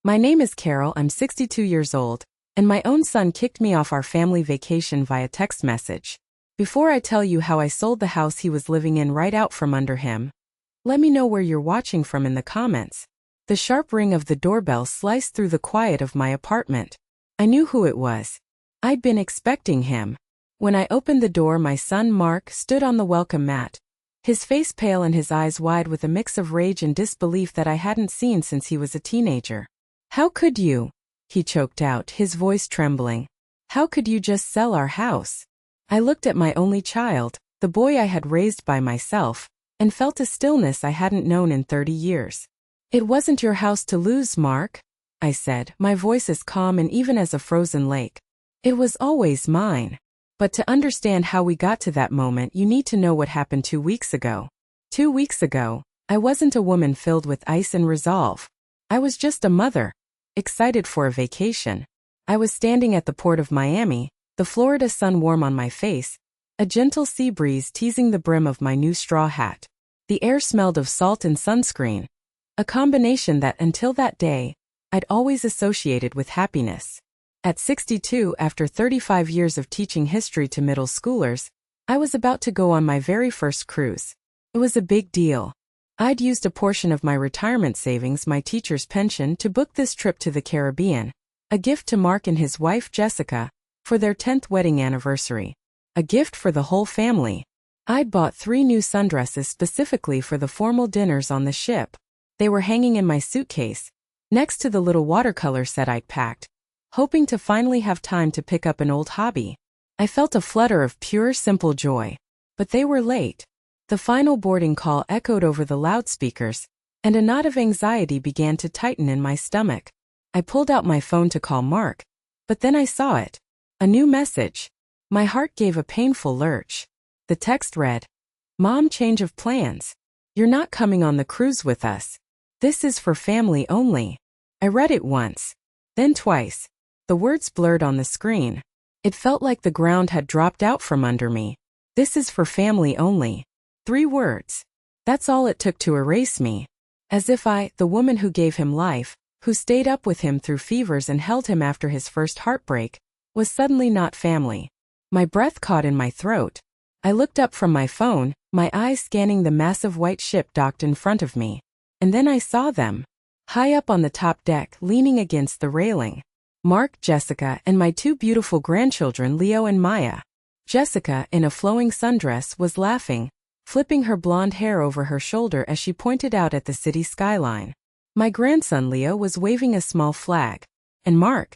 My name is Carol, I'm 62 years old, and my own son kicked me off our family vacation via text message. Before I tell you how I sold the house he was living in right out from under him, let me know where you're watching from in the comments. The sharp ring of the doorbell sliced through the quiet of my apartment. I knew who it was. I'd been expecting him. When I opened the door, my son Mark stood on the welcome mat, his face pale and his eyes wide with a mix of rage and disbelief that I hadn't seen since he was a teenager. "How could you?" he choked out, his voice trembling. "How could you just sell our house?" I looked at my only child, the boy I had raised by myself, and felt a stillness I hadn't known in 30 years. "It wasn't your house to lose, Mark," I said, my voice as calm and even as a frozen lake. "It was always mine." But to understand how we got to that moment, you need to know what happened 2 weeks ago. 2 weeks ago, I wasn't a woman filled with ice and resolve. I was just a mother, excited for a vacation. I was standing at the port of Miami, the Florida sun warm on my face, a gentle sea breeze teasing the brim of my new straw hat. The air smelled of salt and sunscreen, a combination that, until that day, I'd always associated with happiness. At 62, after 35 years of teaching history to middle schoolers, I was about to go on my very first cruise. It was a big deal. I'd used a portion of my retirement savings, my teacher's pension, to book this trip to the Caribbean, a gift to Mark and his wife Jessica, for their 10th wedding anniversary. A gift for the whole family. I'd bought 3 new sundresses specifically for the formal dinners on the ship. They were hanging in my suitcase, next to the little watercolor set I'd packed, hoping to finally have time to pick up an old hobby. I felt a flutter of pure, simple joy. But they were late. The final boarding call echoed over the loudspeakers, and a knot of anxiety began to tighten in my stomach. I pulled out my phone to call Mark, but then I saw it. A new message. My heart gave a painful lurch. The text read, "Mom, change of plans. You're not coming on the cruise with us. This is for family only." I read it once, then twice. The words blurred on the screen. It felt like the ground had dropped out from under me. "This is for family only." 3 words. That's all it took to erase me. As if I, the woman who gave him life, who stayed up with him through fevers and held him after his first heartbreak, was suddenly not family. My breath caught in my throat. I looked up from my phone, my eyes scanning the massive white ship docked in front of me. And then I saw them. High up on the top deck, leaning against the railing. Mark, Jessica, and my 2 beautiful grandchildren, Leo and Maya. Jessica, in a flowing sundress, was laughing, flipping her blonde hair over her shoulder as she pointed out at the city skyline. My grandson Leo was waving a small flag. And Mark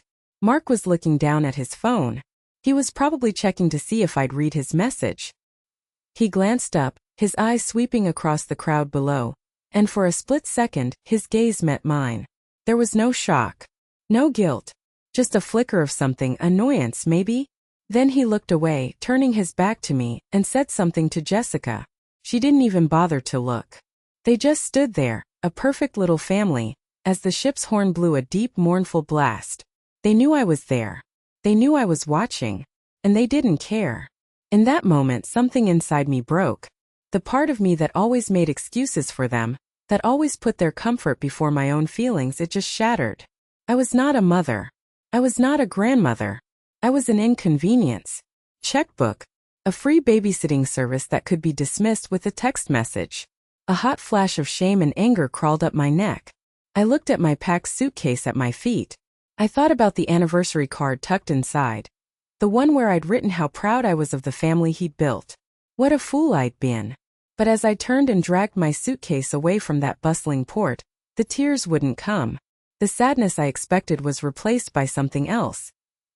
was looking down at his phone. He was probably checking to see if I'd read his message. He glanced up, his eyes sweeping across the crowd below, and for a split second, his gaze met mine. There was no shock, no guilt, just a flicker of something, annoyance maybe? Then he looked away, turning his back to me, and said something to Jessica. She didn't even bother to look. They just stood there, a perfect little family, as the ship's horn blew a deep, mournful blast. They knew I was there. They knew I was watching. And they didn't care. In that moment, something inside me broke. The part of me that always made excuses for them, that always put their comfort before my own feelings, it just shattered. I was not a mother. I was not a grandmother. I was an inconvenience. Checkbook. A free babysitting service that could be dismissed with a text message. A hot flash of shame and anger crawled up my neck. I looked at my packed suitcase at my feet. I thought about the anniversary card tucked inside. The one where I'd written how proud I was of the family he'd built. What a fool I'd been. But as I turned and dragged my suitcase away from that bustling port, the tears wouldn't come. The sadness I expected was replaced by something else.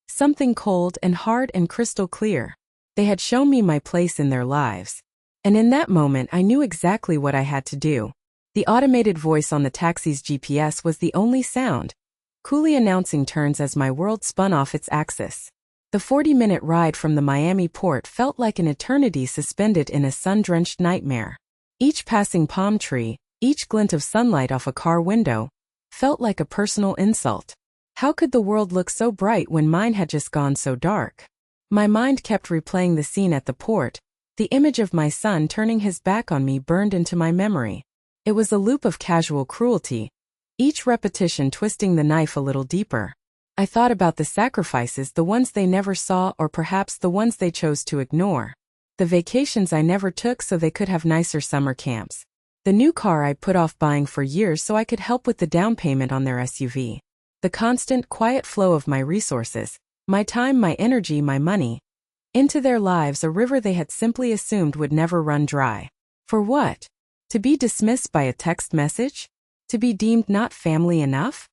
Something cold and hard and crystal clear. They had shown me my place in their lives. And in that moment I knew exactly what I had to do. The automated voice on the taxi's GPS was the only sound, coolly announcing turns as my world spun off its axis. The 40-minute ride from the Miami port felt like an eternity suspended in a sun-drenched nightmare. Each passing palm tree, each glint of sunlight off a car window, felt like a personal insult. How could the world look so bright when mine had just gone so dark? My mind kept replaying the scene at the port. The image of my son turning his back on me burned into my memory. It was a loop of casual cruelty, each repetition twisting the knife a little deeper. I thought about the sacrifices, the ones they never saw or perhaps the ones they chose to ignore. The vacations I never took so they could have nicer summer camps. The new car I'd put off buying for years so I could help with the down payment on their SUV. The constant, quiet flow of my resources, my time, my energy, my money, into their lives, a river they had simply assumed would never run dry. For what? To be dismissed by a text message? To be deemed not family enough?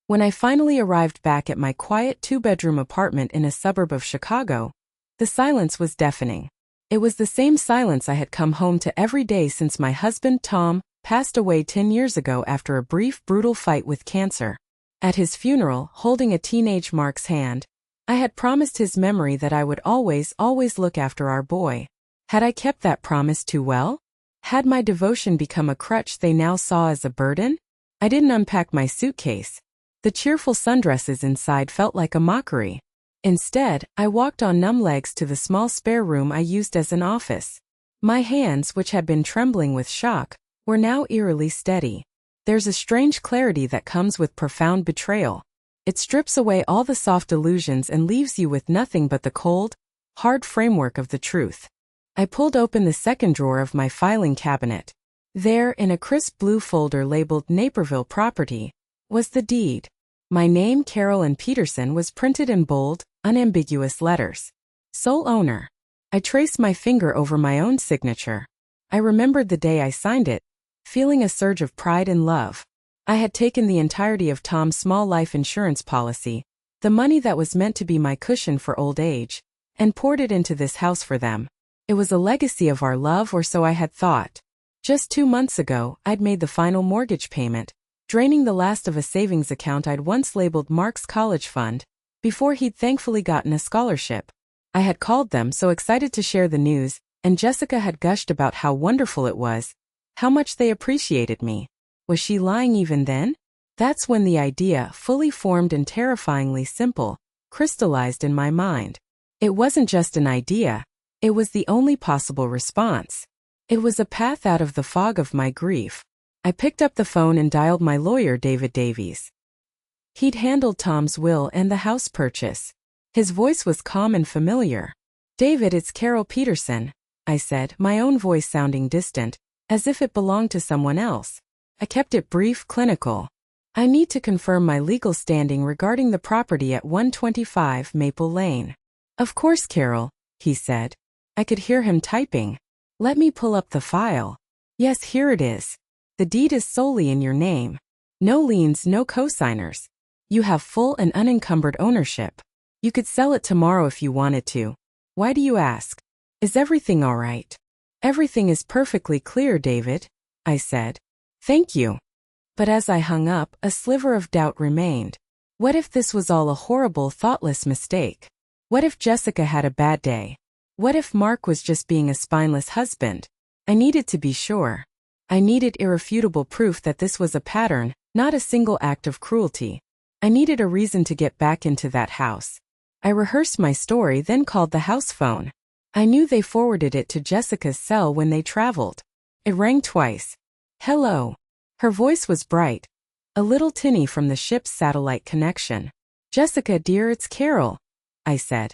When I finally arrived back at my quiet two-bedroom apartment in a suburb of Chicago, the silence was deafening. It was the same silence I had come home to every day since my husband, Tom, passed away 10 years ago after a brief, brutal fight with cancer. At his funeral, holding a teenage Mark's hand, I had promised his memory that I would always look after our boy. Had I kept that promise too well? Had my devotion become a crutch they now saw as a burden? I didn't unpack my suitcase. The cheerful sundresses inside felt like a mockery. Instead, I walked on numb legs to the small spare room I used as an office. My hands, which had been trembling with shock, were now eerily steady. There's a strange clarity that comes with profound betrayal. It strips away all the soft illusions and leaves you with nothing but the cold, hard framework of the truth. I pulled open the second drawer of my filing cabinet. There, in a crisp blue folder labeled Naperville Property, was the deed. My name, Carol Ann Peterson, was printed in bold, unambiguous letters. Sole owner. I traced my finger over my own signature. I remembered the day I signed it, feeling a surge of pride and love. I had taken the entirety of Tom's small life insurance policy, the money that was meant to be my cushion for old age, and poured it into this house for them. It was a legacy of our love, or so I had thought. Just 2 months ago, I'd made the final mortgage payment, draining the last of a savings account I'd once labeled Mark's college fund, before he'd thankfully gotten a scholarship. I had called them, so excited to share the news, and Jessica had gushed about how wonderful it was, how much they appreciated me. Was she lying even then? That's when the idea, fully formed and terrifyingly simple, crystallized in my mind. It wasn't just an idea, it was the only possible response. It was a path out of the fog of my grief. I picked up the phone and dialed my lawyer, David Davies. He'd handled Tom's will and the house purchase. His voice was calm and familiar. "David, it's Carol Peterson," I said, my own voice sounding distant, as if it belonged to someone else. I kept it brief, clinical. "I need to confirm my legal standing regarding the property at 125 Maple Lane." "Of course, Carol," he said. I could hear him typing. "Let me pull up the file. Yes, here it is. The deed is solely in your name. No liens, no co-signers. You have full and unencumbered ownership. You could sell it tomorrow if you wanted to. Why do you ask? Is everything all right?" "Everything is perfectly clear, David," I said. "Thank you." But as I hung up, a sliver of doubt remained. What if this was all a horrible, thoughtless mistake? What if Jessica had a bad day? What if Mark was just being a spineless husband? I needed to be sure. I needed irrefutable proof that this was a pattern, not a single act of cruelty. I needed a reason to get back into that house. I rehearsed my story, then called the house phone. I knew they forwarded it to Jessica's cell when they traveled. It rang twice. "Hello." Her voice was bright, a little tinny from the ship's satellite connection. "Jessica, dear, it's Carol," I said,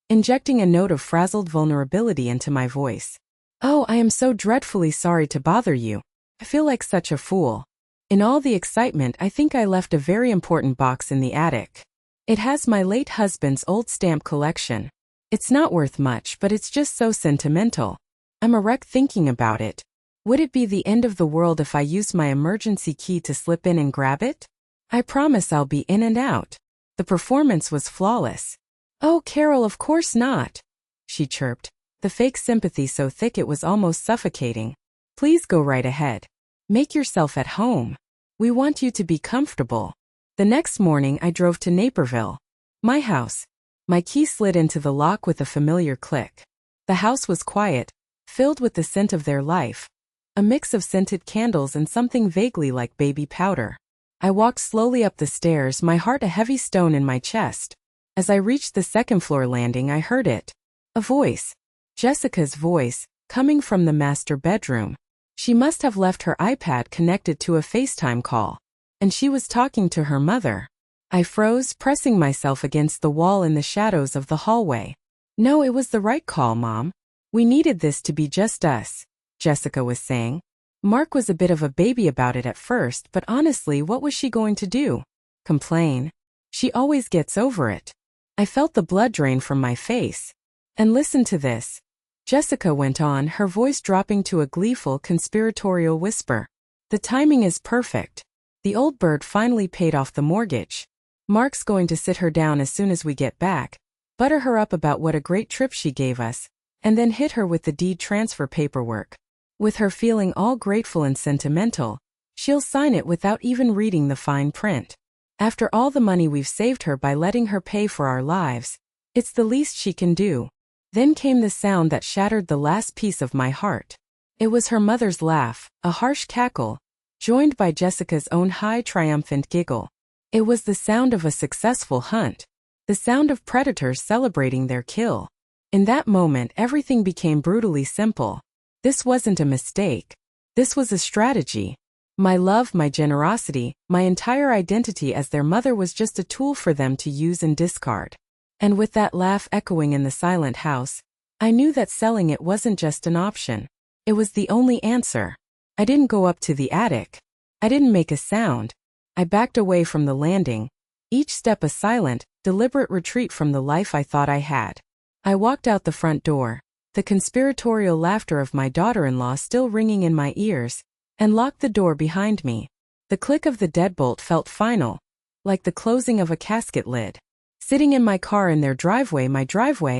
injecting a note of frazzled vulnerability into my voice. "Oh, I am so dreadfully sorry to bother you. I feel like such a fool. In all the excitement, I think I left a very important box in the attic. It has my late husband's old stamp collection. It's not worth much, but it's just so sentimental. I'm a wreck thinking about it. Would it be the end of the world if I used my emergency key to slip in and grab it? I promise I'll be in and out." The performance was flawless. "Oh, Carol, of course not," she chirped, the fake sympathy so thick it was almost suffocating. "Please go right ahead. Make yourself at home. We want you to be comfortable." The next morning I drove to Naperville, my house. My key slid into the lock with a familiar click. The house was quiet, filled with the scent of their life, a mix of scented candles and something vaguely like baby powder. I walked slowly up the stairs, my heart a heavy stone in my chest. As I reached the second-floor landing, I heard it. A voice. Jessica's voice, coming from the master bedroom. She must have left her iPad connected to a FaceTime call. And she was talking to her mother. I froze, pressing myself against the wall in the shadows of the hallway. No, it was the right call, Mom. We needed this to be just us, Jessica was saying. Mark was a bit of a baby about it at first, but honestly, what was she going to do? Complain? She always gets over it. I felt the blood drain from my face. And listen to this, Jessica went on, her voice dropping to a gleeful, conspiratorial whisper. The timing is perfect. The old bird finally paid off the mortgage. Mark's going to sit her down as soon as we get back, butter her up about what a great trip she gave us, and then hit her with the deed transfer paperwork. With her feeling all grateful and sentimental, she'll sign it without even reading the fine print. After all the money we've saved her by letting her pay for our lives, it's the least she can do. Then came the sound that shattered the last piece of my heart. It was her mother's laugh, a harsh cackle, joined by Jessica's own high, triumphant giggle. It was the sound of a successful hunt, the sound of predators celebrating their kill. In that moment, everything became brutally simple. This wasn't a mistake. This was a strategy. My love, my generosity, my entire identity as their mother was just a tool for them to use and discard. And with that laugh echoing in the silent house, I knew that selling it wasn't just an option. It was the only answer. I didn't go up to the attic. I didn't make a sound. I backed away from the landing, each step a silent, deliberate retreat from the life I thought I had. I walked out the front door, the conspiratorial laughter of my daughter-in-law still ringing in my ears, and locked the door behind me. The click of the deadbolt felt final, like the closing of a casket lid. Sitting in my car in their driveway,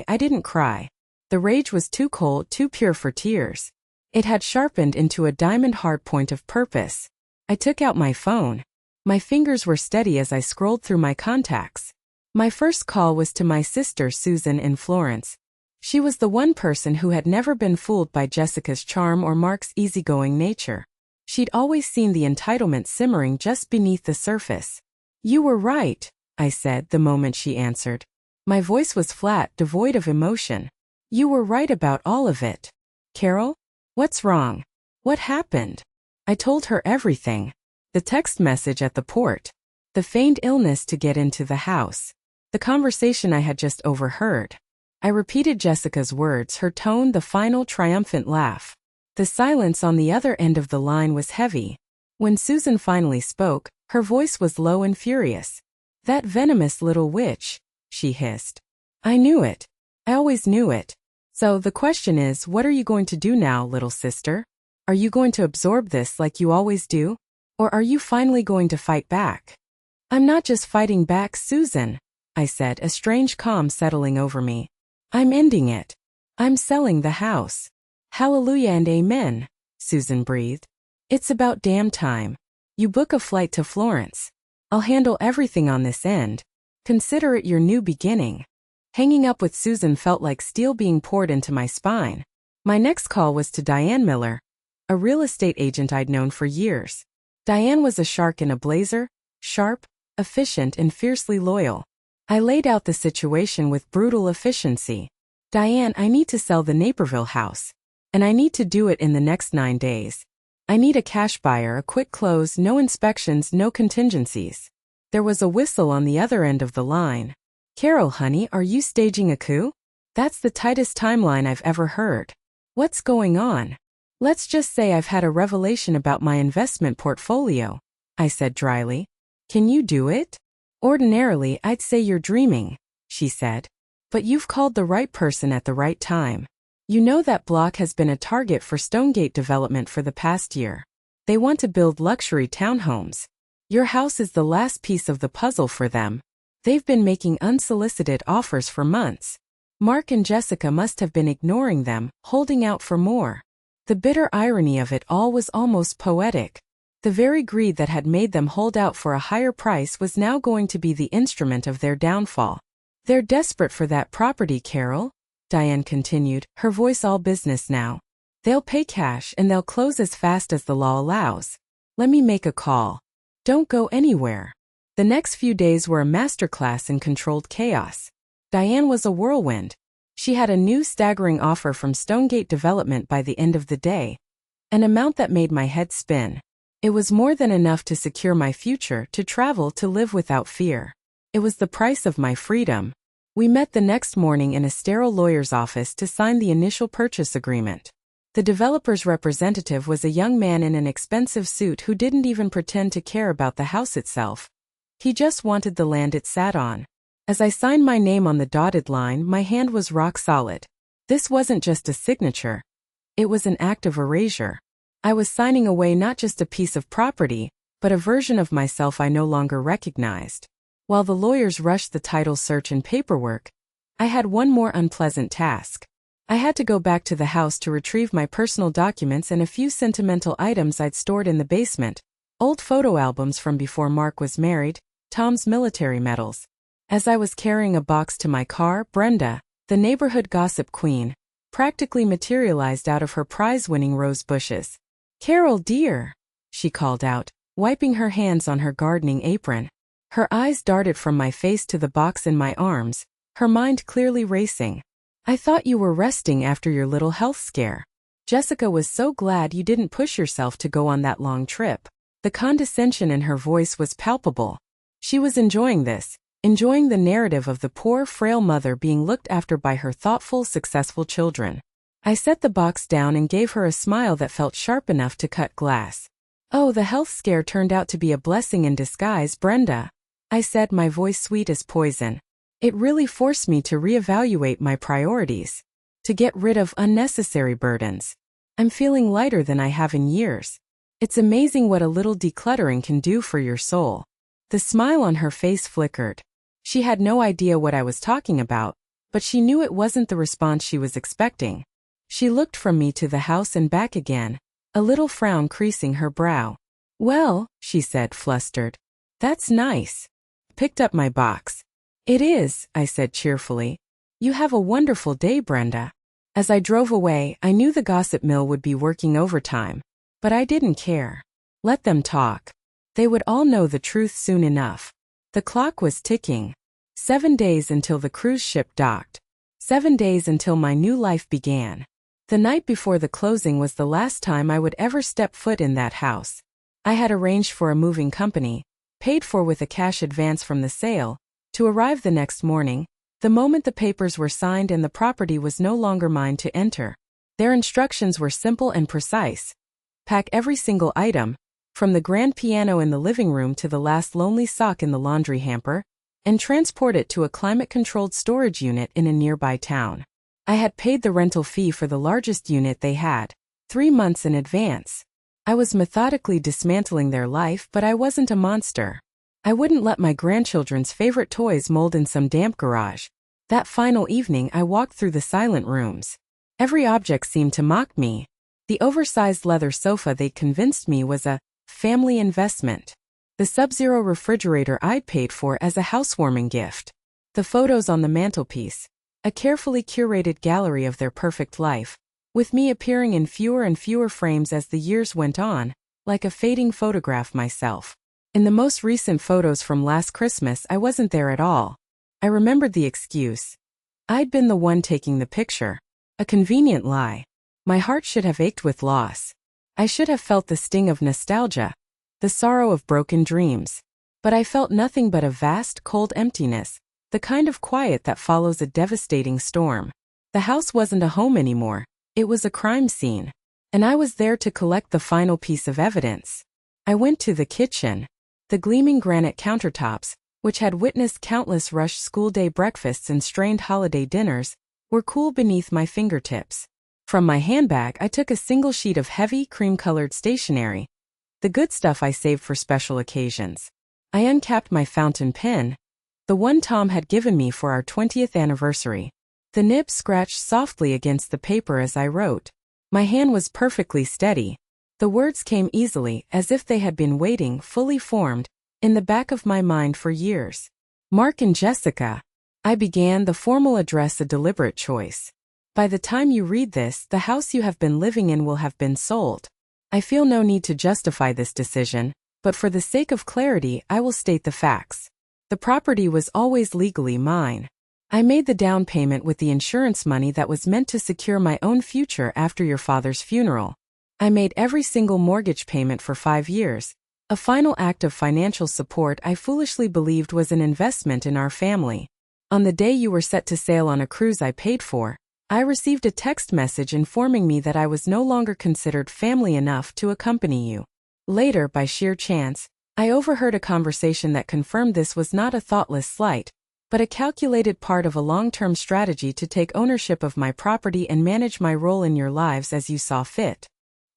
I didn't cry. The rage was too cold, too pure for tears. It had sharpened into a diamond-hard point of purpose. I took out my phone. My fingers were steady as I scrolled through my contacts. My first call was to my sister Susan in Florence. She was the one person who had never been fooled by Jessica's charm or Mark's easygoing nature. She'd always seen the entitlement simmering just beneath the surface. "You were right," I said the moment she answered. My voice was flat, devoid of emotion. "You were right about all of it. Carol? What's wrong? What happened?" I told her everything. The text message at the port. The feigned illness to get into the house. The conversation I had just overheard. I repeated Jessica's words, her tone the final triumphant laugh. The silence on the other end of the line was heavy. When Susan finally spoke, her voice was low and furious. "That venomous little witch," she hissed. "I knew it. I always knew it. So the question is, what are you going to do now, little sister? Are you going to absorb this like you always do? Or are you finally going to fight back?" "I'm not just fighting back, Susan," I said, a strange calm settling over me. "I'm ending it. I'm selling the house." "Hallelujah and amen," Susan breathed. "It's about damn time. You book a flight to Florence. I'll handle everything on this end. Consider it your new beginning." Hanging up with Susan felt like steel being poured into my spine. My next call was to Diane Miller, a real estate agent I'd known for years. Diane was a shark in a blazer, sharp, efficient, and fiercely loyal. I laid out the situation with brutal efficiency. "Diane, I need to sell the Naperville house. And I need to do it in the next 9 days. I need a cash buyer, a quick close, no inspections, no contingencies." There was a whistle on the other end of the line. "Carol, honey, are you staging a coup? That's the tightest timeline I've ever heard. What's going on?" "Let's just say I've had a revelation about my investment portfolio," I said dryly. "Can you do it?" "Ordinarily, I'd say you're dreaming," she said. "But you've called the right person at the right time. You know that block has been a target for Stonegate Development for the past year. They want to build luxury townhomes. Your house is the last piece of the puzzle for them. They've been making unsolicited offers for months. Mark and Jessica must have been ignoring them, holding out for more." The bitter irony of it all was almost poetic. The very greed that had made them hold out for a higher price was now going to be the instrument of their downfall. "They're desperate for that property, Carol," Diane continued, her voice all business now. "They'll pay cash and they'll close as fast as the law allows. Let me make a call. Don't go anywhere." The next few days were a masterclass in controlled chaos. Diane was a whirlwind. She had a new staggering offer from Stonegate Development by the end of the day, an amount that made my head spin. It was more than enough to secure my future, to travel, to live without fear. It was the price of my freedom. We met the next morning in a sterile lawyer's office to sign the initial purchase agreement. The developer's representative was a young man in an expensive suit who didn't even pretend to care about the house itself. He just wanted the land it sat on. As I signed my name on the dotted line, my hand was rock solid. This wasn't just a signature. It was an act of erasure. I was signing away not just a piece of property, but a version of myself I no longer recognized. While the lawyers rushed the title search and paperwork, I had one more unpleasant task. I had to go back to the house to retrieve my personal documents and a few sentimental items I'd stored in the basement. Old photo albums from before Mark was married, Tom's military medals. As I was carrying a box to my car, Brenda, the neighborhood gossip queen, practically materialized out of her prize-winning rose bushes. "Carol, dear," she called out, wiping her hands on her gardening apron. Her eyes darted from my face to the box in my arms, her mind clearly racing. "I thought you were resting after your little health scare. Jessica was so glad you didn't push yourself to go on that long trip." The condescension in her voice was palpable. She was enjoying this, enjoying the narrative of the poor, frail mother being looked after by her thoughtful, successful children. I set the box down and gave her a smile that felt sharp enough to cut glass. "Oh, the health scare turned out to be a blessing in disguise, Brenda," I said, my voice sweet as poison. "It really forced me to reevaluate my priorities, to get rid of unnecessary burdens. I'm feeling lighter than I have in years. It's amazing what a little decluttering can do for your soul." The smile on her face flickered. She had no idea what I was talking about, but she knew it wasn't the response she was expecting. She looked from me to the house and back again, a little frown creasing her brow. "Well," she said, flustered, "that's nice." Picked up my box. "It is," I said cheerfully. "You have a wonderful day, Brenda." As I drove away, I knew the gossip mill would be working overtime, but I didn't care. Let them talk. They would all know the truth soon enough. The clock was ticking. 7 days until the cruise ship docked. 7 days until my new life began. The night before the closing was the last time I would ever step foot in that house. I had arranged for a moving company, paid for with a cash advance from the sale, to arrive the next morning, the moment the papers were signed and the property was no longer mine to enter. Their instructions were simple and precise. Pack every single item, from the grand piano in the living room to the last lonely sock in the laundry hamper, and transport it to a climate-controlled storage unit in a nearby town. I had paid the rental fee for the largest unit they had, 3 months in advance. I was methodically dismantling their life, but I wasn't a monster. I wouldn't let my grandchildren's favorite toys mold in some damp garage. That final evening I walked through the silent rooms. Every object seemed to mock me. The oversized leather sofa they'd convinced me was a family investment. The Sub-Zero refrigerator I'd paid for as a housewarming gift. The photos on the mantelpiece. A carefully curated gallery of their perfect life, with me appearing in fewer and fewer frames as the years went on, like a fading photograph myself. In the most recent photos from last Christmas, I wasn't there at all. I remembered the excuse. I'd been the one taking the picture. A convenient lie. My heart should have ached with loss. I should have felt the sting of nostalgia, the sorrow of broken dreams. But I felt nothing but a vast, cold emptiness, the kind of quiet that follows a devastating storm. The house wasn't a home anymore. It was a crime scene. And I was there to collect the final piece of evidence. I went to the kitchen. The gleaming granite countertops, which had witnessed countless rushed school day breakfasts and strained holiday dinners, were cool beneath my fingertips. From my handbag I took a single sheet of heavy, cream-colored stationery, the good stuff I saved for special occasions. I uncapped my fountain pen, the one Tom had given me for our 20th anniversary. The nib scratched softly against the paper as I wrote. My hand was perfectly steady. The words came easily, as if they had been waiting, fully formed, in the back of my mind for years. "Mark and Jessica," I began, the formal address a deliberate choice. "By the time you read this, the house you have been living in will have been sold. I feel no need to justify this decision, but for the sake of clarity, I will state the facts. The property was always legally mine. I made the down payment with the insurance money that was meant to secure my own future after your father's funeral. I made every single mortgage payment for 5 years, a final act of financial support I foolishly believed was an investment in our family. On the day you were set to sail on a cruise I paid for, I received a text message informing me that I was no longer considered family enough to accompany you. Later, by sheer chance, I overheard a conversation that confirmed this was not a thoughtless slight, but a calculated part of a long-term strategy to take ownership of my property and manage my role in your lives as you saw fit.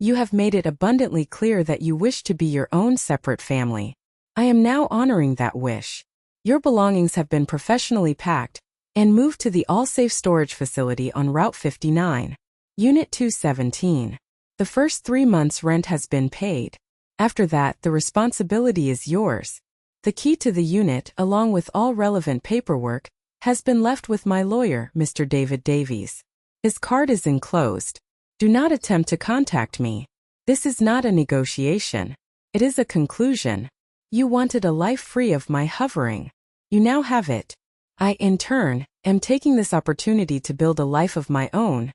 You have made it abundantly clear that you wish to be your own separate family. I am now honoring that wish. Your belongings have been professionally packed and moved to the all-safe storage facility on Route 59, Unit 217. The first 3 months' rent has been paid. After that, the responsibility is yours. The key to the unit, along with all relevant paperwork, has been left with my lawyer, Mr. David Davies. His card is enclosed. Do not attempt to contact me. This is not a negotiation. It is a conclusion. You wanted a life free of my hovering. You now have it. I, in turn, am taking this opportunity to build a life of my own,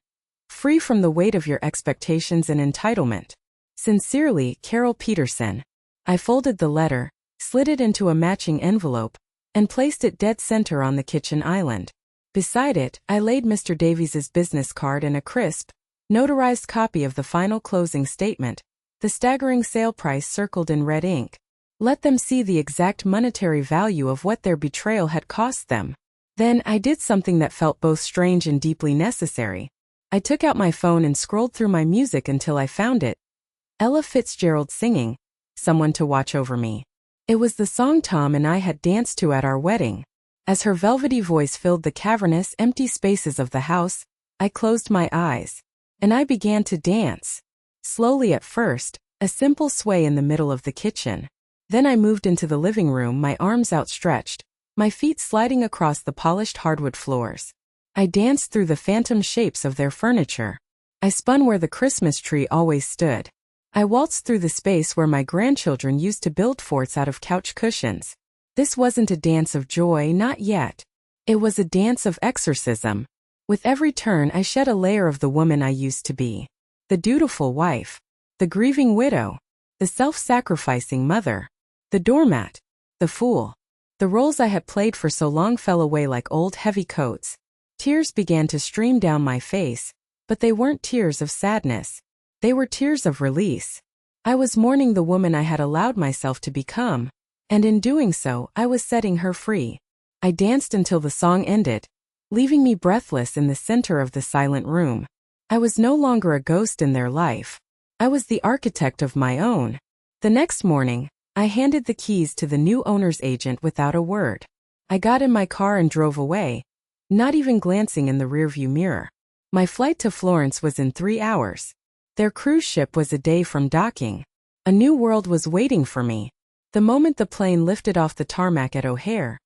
free from the weight of your expectations and entitlement. Sincerely, Carol Peterson. I folded the letter, slid it into a matching envelope, and placed it dead center on the kitchen island. Beside it, I laid Mr. Davies's business card and a crisp, notarized copy of the final closing statement, the staggering sale price circled in red ink. Let them see the exact monetary value of what their betrayal had cost them. Then I did something that felt both strange and deeply necessary. I took out my phone and scrolled through my music until I found it. Ella Fitzgerald singing, "Someone to Watch Over Me." It was the song Tom and I had danced to at our wedding. As her velvety voice filled the cavernous, empty spaces of the house, I closed my eyes. And I began to dance. Slowly at first, a simple sway in the middle of the kitchen. Then I moved into the living room, my arms outstretched, my feet sliding across the polished hardwood floors. I danced through the phantom shapes of their furniture. I spun where the Christmas tree always stood. I waltzed through the space where my grandchildren used to build forts out of couch cushions. This wasn't a dance of joy, not yet. It was a dance of exorcism. With every turn I shed a layer of the woman I used to be. The dutiful wife. The grieving widow. The self-sacrificing mother. The doormat. The fool. The roles I had played for so long fell away like old heavy coats. Tears began to stream down my face, but they weren't tears of sadness. They were tears of release. I was mourning the woman I had allowed myself to become, and in doing so, I was setting her free. I danced until the song ended, leaving me breathless in the center of the silent room. I was no longer a ghost in their life. I was the architect of my own. The next morning, I handed the keys to the new owner's agent without a word. I got in my car and drove away, not even glancing in the rearview mirror. My flight to Florence was in 3 hours. Their cruise ship was a day from docking. A new world was waiting for me. The moment the plane lifted off the tarmac at O'Hare,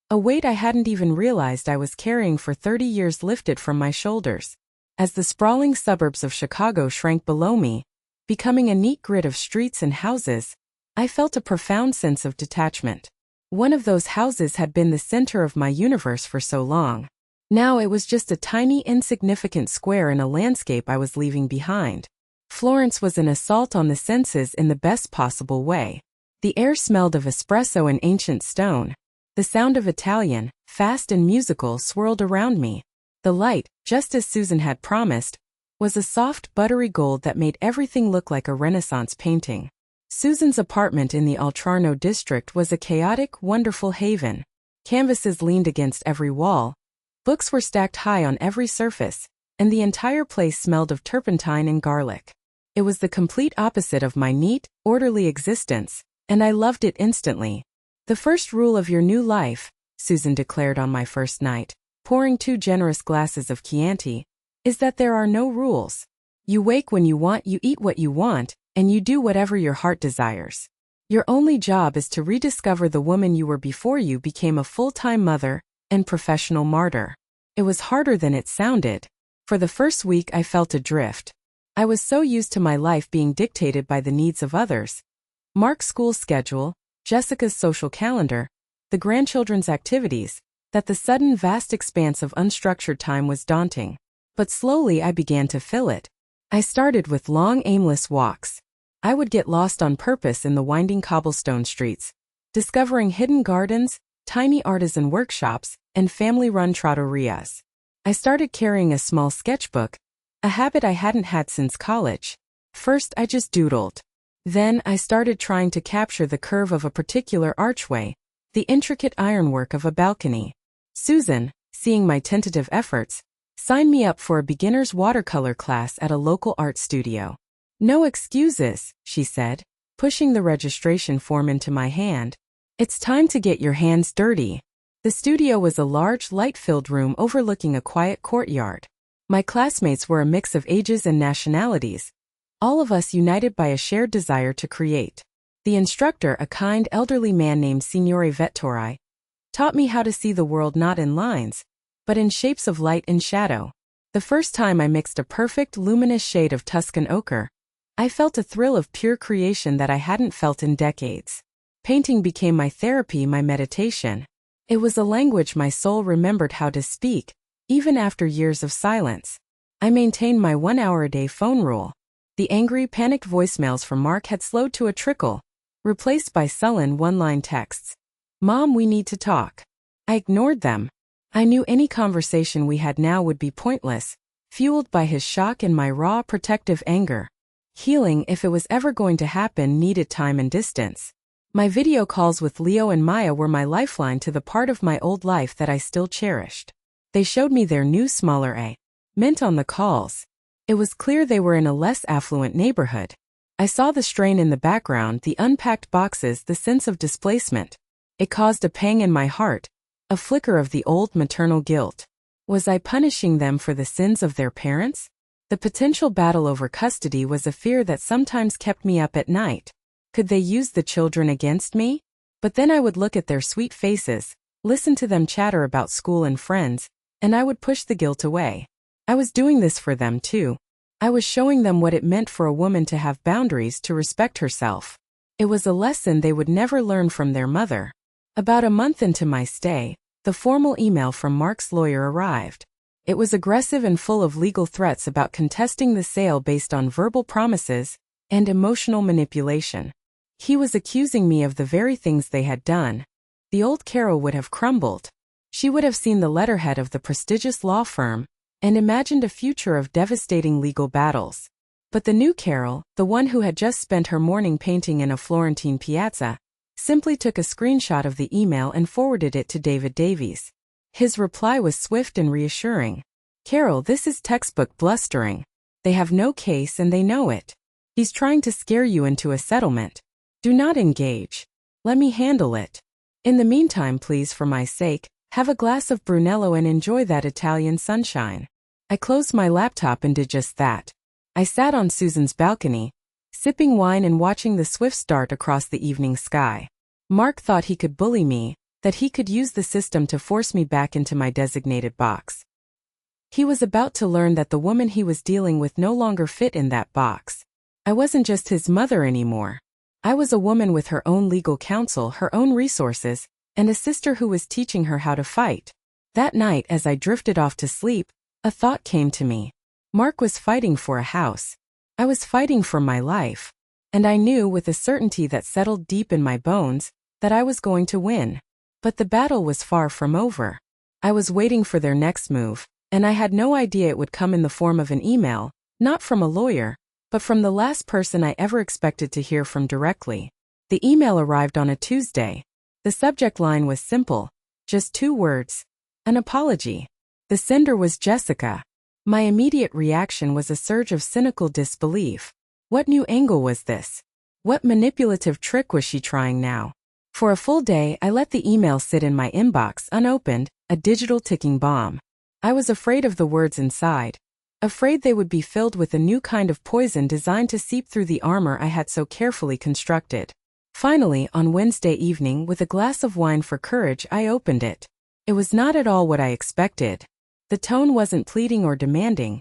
a weight I hadn't even realized I was carrying for 30 years lifted from my shoulders. As the sprawling suburbs of Chicago shrank below me, becoming a neat grid of streets and houses, I felt a profound sense of detachment. One of those houses had been the center of my universe for so long. Now it was just a tiny, insignificant square in a landscape I was leaving behind. Florence was an assault on the senses in the best possible way. The air smelled of espresso and ancient stone. The sound of Italian, fast and musical, swirled around me. The light, just as Susan had promised, was a soft, buttery gold that made everything look like a Renaissance painting. Susan's apartment in the Altrarno district was a chaotic, wonderful haven. Canvases leaned against every wall. Books were stacked high on every surface, and the entire place smelled of turpentine and garlic. It was the complete opposite of my neat, orderly existence, and I loved it instantly. "The first rule of your new life," Susan declared on my first night, pouring 2 generous glasses of Chianti, "is that there are no rules. You wake when you want, you eat what you want, and you do whatever your heart desires. Your only job is to rediscover the woman you were before you became a full-time mother and professional martyr." It was harder than it sounded. For the first week I felt adrift. I was so used to my life being dictated by the needs of others. Mark's school schedule, Jessica's social calendar, the grandchildren's activities, that the sudden vast expanse of unstructured time was daunting. But slowly I began to fill it. I started with long, aimless walks. I would get lost on purpose in the winding cobblestone streets, discovering hidden gardens, tiny artisan workshops, and family-run trattorias. I started carrying a small sketchbook, a habit I hadn't had since college. First, I just doodled. Then, I started trying to capture the curve of a particular archway, the intricate ironwork of a balcony. Susan, seeing my tentative efforts, signed me up for a beginner's watercolor class at a local art studio. "No excuses," she said, pushing the registration form into my hand. "It's time to get your hands dirty." The studio was a large, light-filled room overlooking a quiet courtyard. My classmates were a mix of ages and nationalities, all of us united by a shared desire to create. The instructor, a kind elderly man named Signore Vettori, taught me how to see the world not in lines, but in shapes of light and shadow. The first time I mixed a perfect, luminous shade of Tuscan ochre, I felt a thrill of pure creation that I hadn't felt in decades. Painting became my therapy, my meditation. It was a language my soul remembered how to speak, even after years of silence. I maintained my 1-hour-a-day phone rule. The angry, panicked voicemails from Mark had slowed to a trickle, replaced by sullen one-line texts. "Mom, we need to talk." I ignored them. I knew any conversation we had now would be pointless, fueled by his shock and my raw, protective anger. Healing, if it was ever going to happen, needed time and distance. My video calls with Leo and Maya were my lifeline to the part of my old life that I still cherished. They showed me their new smaller mint on the calls. It was clear they were in a less affluent neighborhood. I saw the strain in the background, the unpacked boxes, the sense of displacement. It caused a pang in my heart, a flicker of the old maternal guilt. Was I punishing them for the sins of their parents? The potential battle over custody was a fear that sometimes kept me up at night. Could they use the children against me? But then I would look at their sweet faces, listen to them chatter about school and friends, and I would push the guilt away. I was doing this for them too. I was showing them what it meant for a woman to have boundaries, to respect herself. It was a lesson they would never learn from their mother. About a month into my stay, the formal email from Mark's lawyer arrived. It was aggressive and full of legal threats about contesting the sale based on verbal promises and emotional manipulation. He was accusing me of the very things they had done. The old Carol would have crumbled. She would have seen the letterhead of the prestigious law firm and imagined a future of devastating legal battles. But the new Carol, the one who had just spent her morning painting in a Florentine piazza, simply took a screenshot of the email and forwarded it to David Davies. His reply was swift and reassuring. "Carol, this is textbook blustering. They have no case and they know it. He's trying to scare you into a settlement. Do not engage. Let me handle it. In the meantime, please, for my sake, have a glass of Brunello and enjoy that Italian sunshine." I closed my laptop and did just that. I sat on Susan's balcony, sipping wine and watching the swifts dart across the evening sky. Mark thought he could bully me, that he could use the system to force me back into my designated box. He was about to learn that the woman he was dealing with no longer fit in that box. I wasn't just his mother anymore. I was a woman with her own legal counsel, her own resources, and a sister who was teaching her how to fight. That night, as I drifted off to sleep, a thought came to me. Mark was fighting for a house. I was fighting for my life. And I knew with a certainty that settled deep in my bones that I was going to win. But the battle was far from over. I was waiting for their next move, and I had no idea it would come in the form of an email, not from a lawyer, but from the last person I ever expected to hear from directly. The email arrived on a Tuesday. The subject line was simple, just 2 words: an apology. The sender was Jessica. My immediate reaction was a surge of cynical disbelief. What new angle was this? What manipulative trick was she trying now? For a full day, I let the email sit in my inbox unopened, a digital ticking bomb. I was afraid of the words inside, afraid they would be filled with a new kind of poison designed to seep through the armor I had so carefully constructed. Finally, on Wednesday evening, with a glass of wine for courage, I opened it. It was not at all what I expected. The tone wasn't pleading or demanding.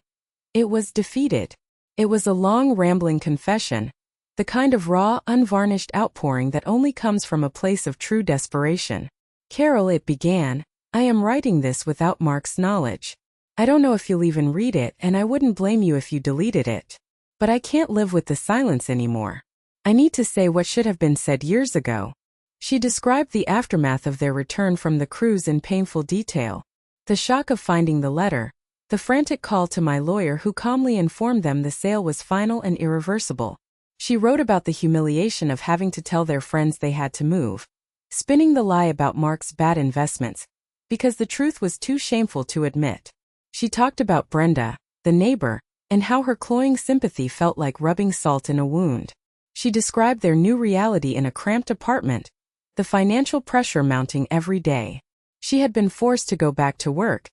It was defeated. It was a long, rambling confession, the kind of raw, unvarnished outpouring that only comes from a place of true desperation. "Carol," it began, "I am writing this without Mark's knowledge. I don't know if you'll even read it, and I wouldn't blame you if you deleted it. But I can't live with the silence anymore. I need to say what should have been said years ago." She described the aftermath of their return from the cruise in painful detail. The shock of finding the letter, the frantic call to my lawyer who calmly informed them the sale was final and irreversible. She wrote about the humiliation of having to tell their friends they had to move, spinning the lie about Mark's bad investments, because the truth was too shameful to admit. She talked about Brenda, the neighbor, and how her cloying sympathy felt like rubbing salt in a wound. She described their new reality in a cramped apartment, the financial pressure mounting every day. She had been forced to go back to work,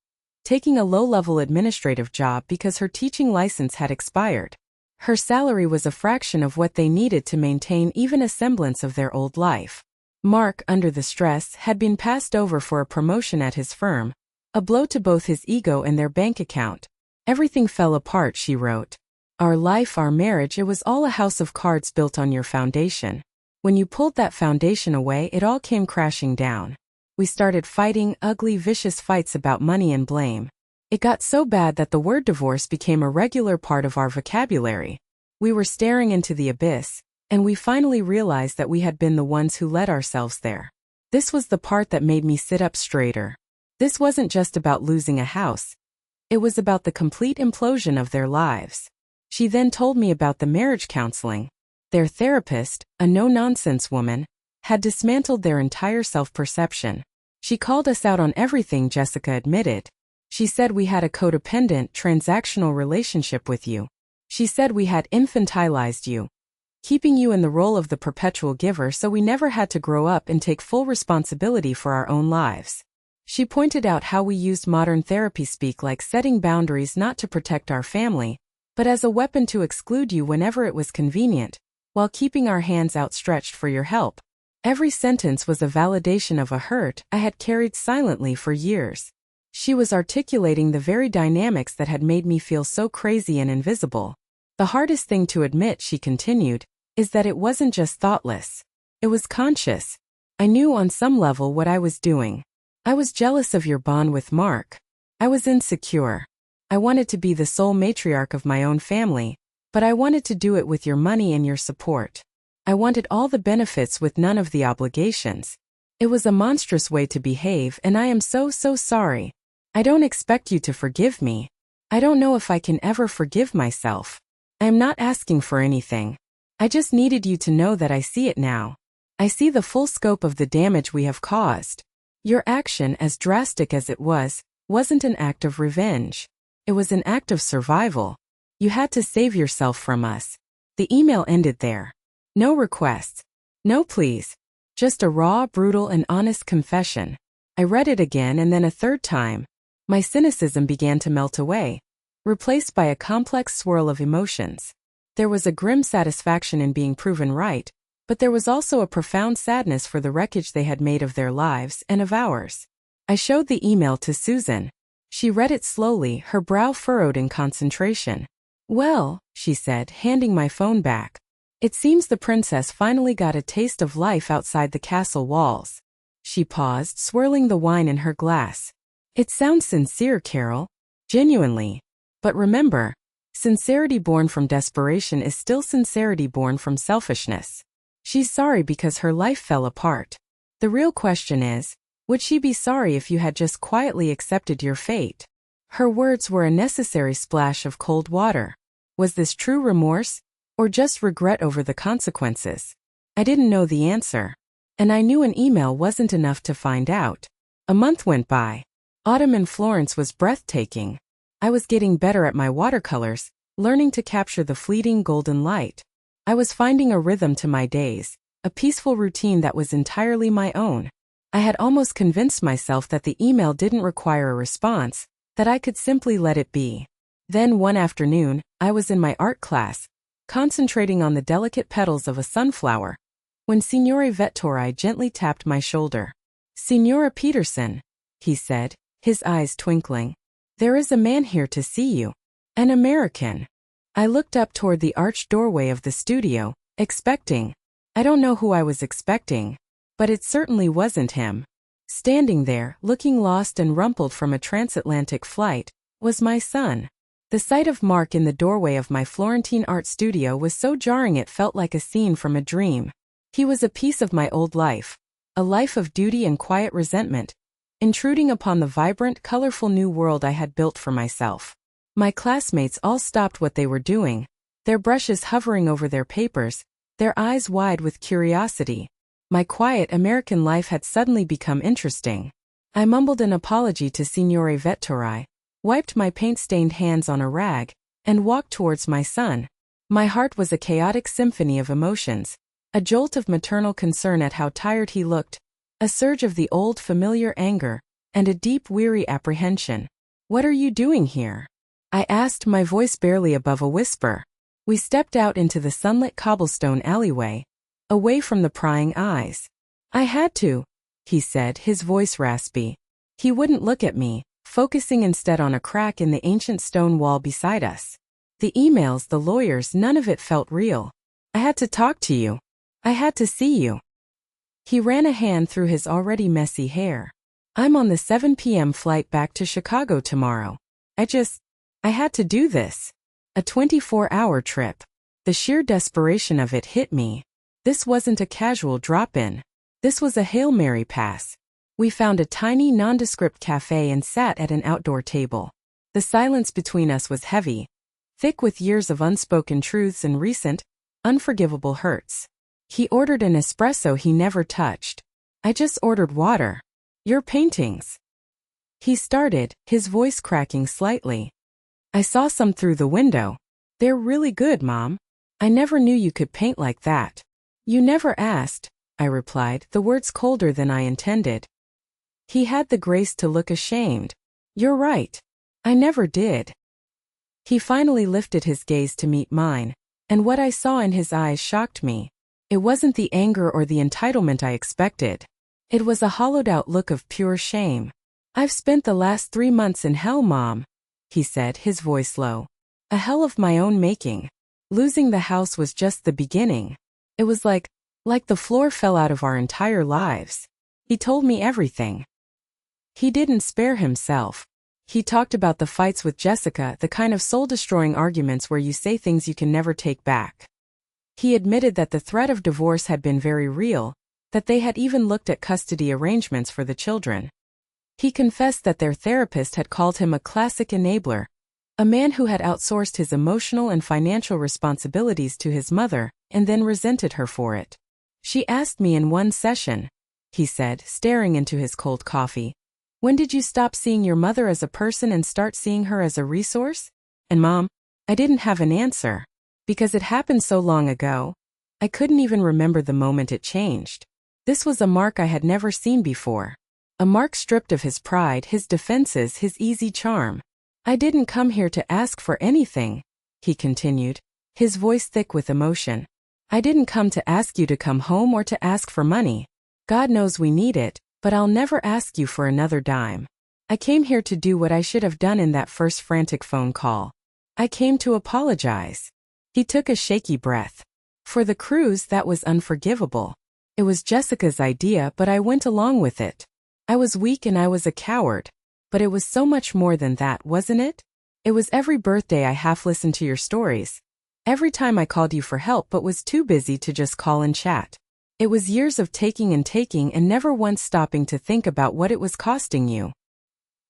taking a low-level administrative job because her teaching license had expired. Her salary was a fraction of what they needed to maintain even a semblance of their old life. Mark, under the stress, had been passed over for a promotion at his firm, a blow to both his ego and their bank account. Everything fell apart, she wrote. Our life, our marriage, it was all a house of cards built on your foundation. When you pulled that foundation away, it all came crashing down. We started fighting, ugly, vicious fights about money and blame. It got so bad that the word divorce became a regular part of our vocabulary. We were staring into the abyss, and we finally realized that we had been the ones who led ourselves there. This was the part that made me sit up straighter. This wasn't just about losing a house. It was about the complete implosion of their lives. She then told me about the marriage counseling. Their therapist, a no-nonsense woman, had dismantled their entire self-perception. She called us out on everything, Jessica admitted. She said we had a codependent, transactional relationship with you. She said we had infantilized you, keeping you in the role of the perpetual giver so we never had to grow up and take full responsibility for our own lives. She pointed out how we used modern therapy speak like setting boundaries not to protect our family, but as a weapon to exclude you whenever it was convenient, while keeping our hands outstretched for your help. Every sentence was a validation of a hurt I had carried silently for years. She was articulating the very dynamics that had made me feel so crazy and invisible. The hardest thing to admit, she continued, is that it wasn't just thoughtless. It was conscious. I knew on some level what I was doing. I was jealous of your bond with Mark. I was insecure. I wanted to be the sole matriarch of my own family, but I wanted to do it with your money and your support. I wanted all the benefits with none of the obligations. It was a monstrous way to behave, and I am so sorry. I don't expect you to forgive me. I don't know if I can ever forgive myself. I am not asking for anything. I just needed you to know that I see it now. I see the full scope of the damage we have caused. Your action, as drastic as it was, wasn't an act of revenge. It was an act of survival. You had to save yourself from us. The email ended there. No requests. No pleas. Just a raw, brutal, and honest confession. I read it again and then a third time. My cynicism began to melt away, replaced by a complex swirl of emotions. There was a grim satisfaction in being proven right, but there was also a profound sadness for the wreckage they had made of their lives and of ours. I showed the email to Susan. She read it slowly, her brow furrowed in concentration. Well, she said, handing my phone back. It seems the princess finally got a taste of life outside the castle walls. She paused, swirling the wine in her glass. It sounds sincere, Carol. Genuinely. But remember, sincerity born from desperation is still sincerity born from selfishness. She's sorry because her life fell apart. The real question is, would she be sorry if you had just quietly accepted your fate? Her words were a necessary splash of cold water. Was this true remorse, or just regret over the consequences? I didn't know the answer. And I knew an email wasn't enough to find out. A month went by. Autumn in Florence was breathtaking. I was getting better at my watercolors, learning to capture the fleeting golden light. I was finding a rhythm to my days, a peaceful routine that was entirely my own. I had almost convinced myself that the email didn't require a response, that I could simply let it be. Then one afternoon, I was in my art class, concentrating on the delicate petals of a sunflower, when Signore Vettori gently tapped my shoulder. Signora Peterson, he said, his eyes twinkling. There is a man here to see you. An American. I looked up toward the arched doorway of the studio, expecting. I don't know who I was expecting, but it certainly wasn't him. Standing there, looking lost and rumpled from a transatlantic flight, was my son. The sight of Mark in the doorway of my Florentine art studio was so jarring it felt like a scene from a dream. He was a piece of my old life, a life of duty and quiet resentment, intruding upon the vibrant, colorful new world I had built for myself. My classmates all stopped what they were doing, their brushes hovering over their papers, their eyes wide with curiosity. My quiet American life had suddenly become interesting. I mumbled an apology to Signore Vettori, wiped my paint-stained hands on a rag, and walked towards my son. My heart was a chaotic symphony of emotions, a jolt of maternal concern at how tired he looked, a surge of the old familiar anger, and a deep weary apprehension. "What are you doing here?" I asked, my voice barely above a whisper. We stepped out into the sunlit cobblestone alleyway, away from the prying eyes. "I had to," he said, his voice raspy. He wouldn't look at me, focusing instead on a crack in the ancient stone wall beside us. The emails, the lawyers, none of it felt real. "I had to talk to you. I had to see you." He ran a hand through his already messy hair. "I'm on the 7 p.m. flight back to Chicago tomorrow. I had to do this. A 24-hour trip." The sheer desperation of it hit me. This wasn't a casual drop-in. This was a Hail Mary pass. We found a tiny, nondescript cafe and sat at an outdoor table. The silence between us was heavy, thick with years of unspoken truths and recent, unforgivable hurts. He ordered an espresso he never touched. I just ordered water. "Your paintings," he started, his voice cracking slightly. "I saw some through the window. They're really good, Mom. I never knew you could paint like that." "You never asked," I replied, the words colder than I intended. He had the grace to look ashamed. "You're right. I never did." He finally lifted his gaze to meet mine, and what I saw in his eyes shocked me. It wasn't the anger or the entitlement I expected. It was a hollowed-out look of pure shame. "I've spent the last 3 months in hell, Mom," he said, his voice low. "A hell of my own making. Losing the house was just the beginning. It was like the floor fell out of our entire lives." He told me everything. He didn't spare himself. He talked about the fights with Jessica, the kind of soul-destroying arguments where you say things you can never take back. He admitted that the threat of divorce had been very real, that they had even looked at custody arrangements for the children. He confessed that their therapist had called him a classic enabler, a man who had outsourced his emotional and financial responsibilities to his mother, and then resented her for it. "She asked me in one session," he said, staring into his cold coffee, "when did you stop seeing your mother as a person and start seeing her as a resource?" And Mom, I didn't have an answer. Because it happened so long ago, I couldn't even remember the moment it changed. This was a Mark I had never seen before. A Mark stripped of his pride, his defenses, his easy charm. "I didn't come here to ask for anything," he continued, his voice thick with emotion. "I didn't come to ask you to come home or to ask for money. God knows we need it, but I'll never ask you for another dime. I came here to do what I should have done in that first frantic phone call. I came to apologize." He took a shaky breath. "For the cruise, that was unforgivable. It was Jessica's idea, but I went along with it. I was weak and I was a coward. But it was so much more than that, wasn't it? It was every birthday I half listened to your stories. Every time I called you for help but was too busy to just call and chat. It was years of taking and never once stopping to think about what it was costing you."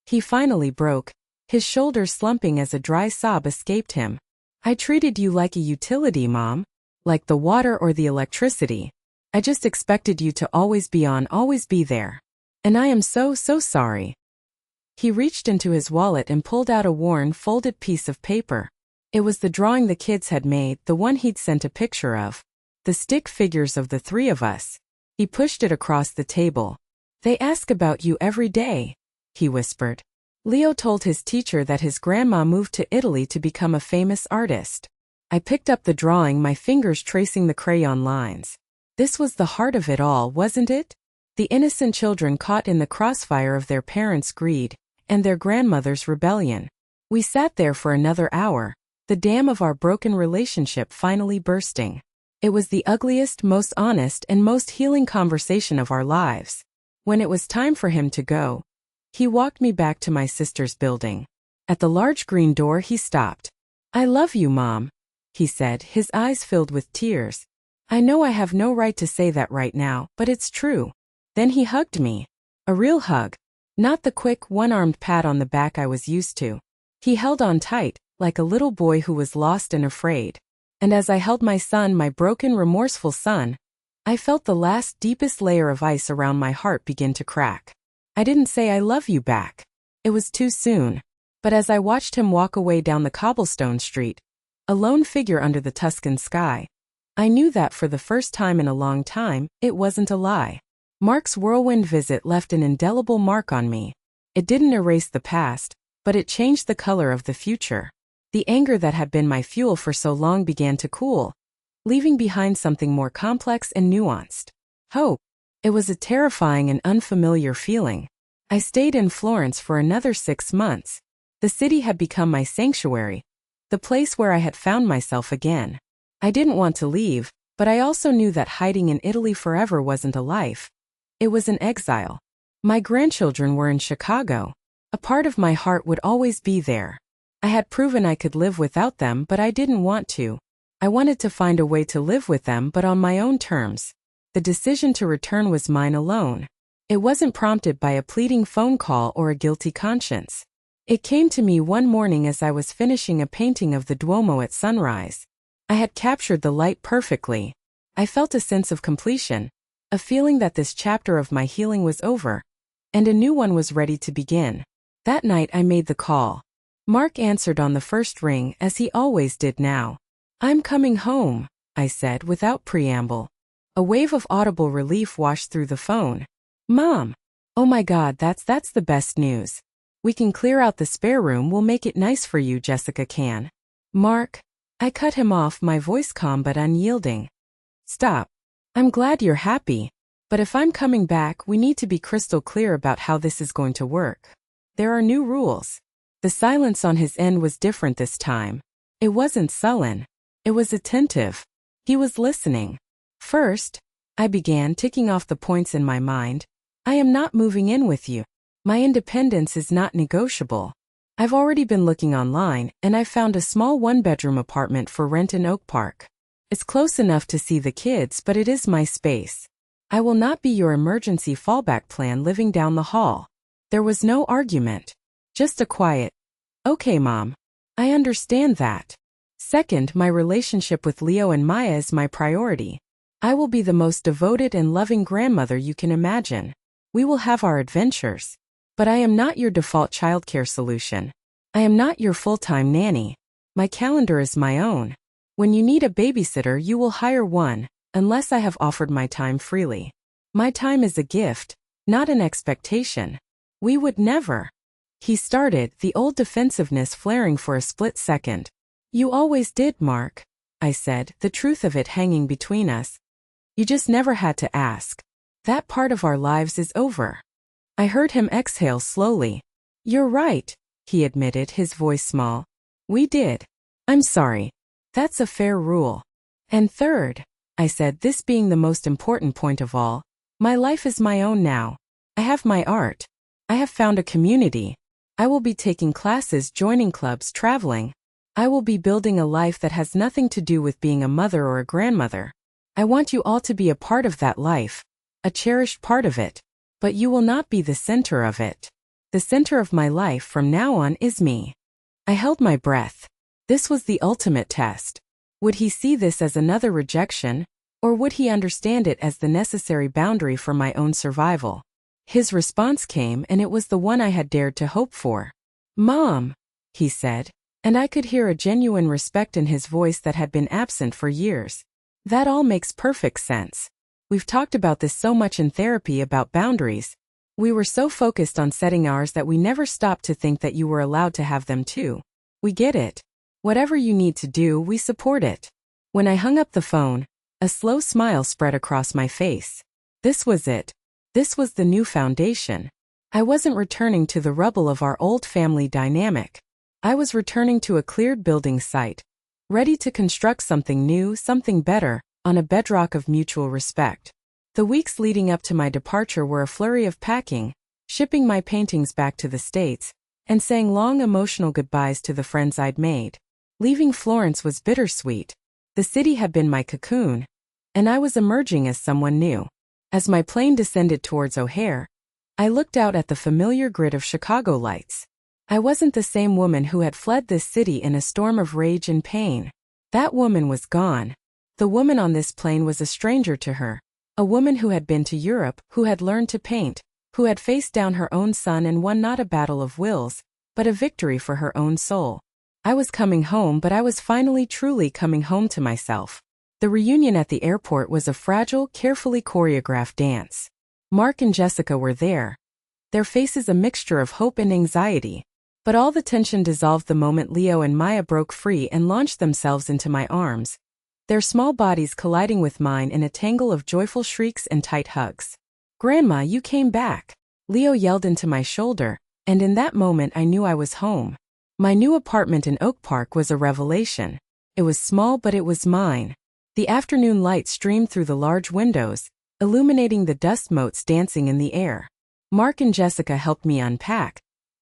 He finally broke, his shoulders slumping as a dry sob escaped him. "I treated you like a utility, Mom. Like the water or the electricity. I just expected you to always be on, always be there. And I am so sorry." He reached into his wallet and pulled out a worn, folded piece of paper. It was the drawing the kids had made, the one he'd sent a picture of. The stick figures of the 3 of us. He pushed it across the table. "They ask about you every day," he whispered. Leo told his teacher that his grandma moved to Italy to become a famous artist. I picked up the drawing, my fingers tracing the crayon lines. This was the heart of it all, wasn't it? The innocent children caught in the crossfire of their parents' greed, and their grandmother's rebellion. We sat there for another hour, the dam of our broken relationship finally bursting. It was the ugliest, most honest, and most healing conversation of our lives. When it was time for him to go, he walked me back to my sister's building. At the large green door he stopped. "I love you, Mom," he said, his eyes filled with tears. "I know I have no right to say that right now, but it's true." Then he hugged me. A real hug. Not the quick, one-armed pat on the back I was used to. He held on tight, like a little boy who was lost and afraid. And as I held my son, my broken, remorseful son, I felt the last, deepest layer of ice around my heart begin to crack. I didn't say I love you back. It was too soon. But as I watched him walk away down the cobblestone street, a lone figure under the Tuscan sky, I knew that for the first time in a long time, it wasn't a lie. Mark's whirlwind visit left an indelible mark on me. It didn't erase the past, but it changed the color of the future. The anger that had been my fuel for so long began to cool, leaving behind something more complex and nuanced. Hope. It was a terrifying and unfamiliar feeling. I stayed in Florence for another 6 months. The city had become my sanctuary, the place where I had found myself again. I didn't want to leave, but I also knew that hiding in Italy forever wasn't a life. It was an exile. My grandchildren were in Chicago. A part of my heart would always be there. I had proven I could live without them, but I didn't want to. I wanted to find a way to live with them, but on my own terms. The decision to return was mine alone. It wasn't prompted by a pleading phone call or a guilty conscience. It came to me one morning as I was finishing a painting of the Duomo at sunrise. I had captured the light perfectly. I felt a sense of completion, a feeling that this chapter of my healing was over, and a new one was ready to begin. That night I made the call. Mark answered on the first ring, as he always did now. "I'm coming home," I said without preamble. A wave of audible relief washed through the phone. "Mom! Oh my God, that's the best news. We can clear out the spare room, we'll make it nice for you, Jessica can." "Mark," I cut him off, my voice calm but unyielding. "Stop. I'm glad you're happy, but if I'm coming back, we need to be crystal clear about how this is going to work. There are new rules." The silence on his end was different this time. It wasn't sullen. It was attentive. He was listening. "First," I began, ticking off the points in my mind, "I am not moving in with you. My independence is not negotiable. I've already been looking online, and I've found a small one-bedroom apartment for rent in Oak Park. It's close enough to see the kids, but it is my space. I will not be your emergency fallback plan living down the hall." There was no argument. Just a quiet, "Okay, Mom. I understand that." Second, my relationship with Leo and Maya is my priority. I will be the most devoted and loving grandmother you can imagine. We will have our adventures. But I am not your default childcare solution. I am not your full-time nanny. My calendar is my own. When you need a babysitter, you will hire one, unless I have offered my time freely. My time is a gift, not an expectation. We would never. He started, the old defensiveness flaring for a split second. "You always did, Mark," I said, the truth of it hanging between us. "You just never had to ask. That part of our lives is over." I heard him exhale slowly. "You're right," he admitted, his voice small. "We did. I'm sorry. That's a fair rule." "And third," I said, this being the most important point of all, "my life is my own now. I have my art. I have found a community. I will be taking classes, joining clubs, traveling. I will be building a life that has nothing to do with being a mother or a grandmother. I want you all to be a part of that life, a cherished part of it. But you will not be the center of it. The center of my life from now on is me." I held my breath. This was the ultimate test. Would he see this as another rejection, or would he understand it as the necessary boundary for my own survival? His response came, and it was the one I had dared to hope for. "Mom," he said, and I could hear a genuine respect in his voice that had been absent for years. "That all makes perfect sense. We've talked about this so much in therapy about boundaries. We were so focused on setting ours that we never stopped to think that you were allowed to have them too. We get it. Whatever you need to do, we support it." When I hung up the phone, a slow smile spread across my face. This was it. This was the new foundation. I wasn't returning to the rubble of our old family dynamic. I was returning to a cleared building site, ready to construct something new, something better, on a bedrock of mutual respect. The weeks leading up to my departure were a flurry of packing, shipping my paintings back to the States, and sang long emotional goodbyes to the friends I'd made. Leaving Florence was bittersweet. The city had been my cocoon, and I was emerging as someone new. As my plane descended towards O'Hare, I looked out at the familiar grid of Chicago lights. I wasn't the same woman who had fled this city in a storm of rage and pain. That woman was gone. The woman on this plane was a stranger to her. A woman who had been to Europe, who had learned to paint, who had faced down her own son and won not a battle of wills, but a victory for her own soul. I was coming home, but I was finally truly coming home to myself. The reunion at the airport was a fragile, carefully choreographed dance. Mark and Jessica were there, their faces a mixture of hope and anxiety. But all the tension dissolved the moment Leo and Maya broke free and launched themselves into my arms, their small bodies colliding with mine in a tangle of joyful shrieks and tight hugs. "Grandma, you came back!" Leo yelled into my shoulder, and in that moment I knew I was home. My new apartment in Oak Park was a revelation. It was small, but it was mine. The afternoon light streamed through the large windows, illuminating the dust motes dancing in the air. Mark and Jessica helped me unpack,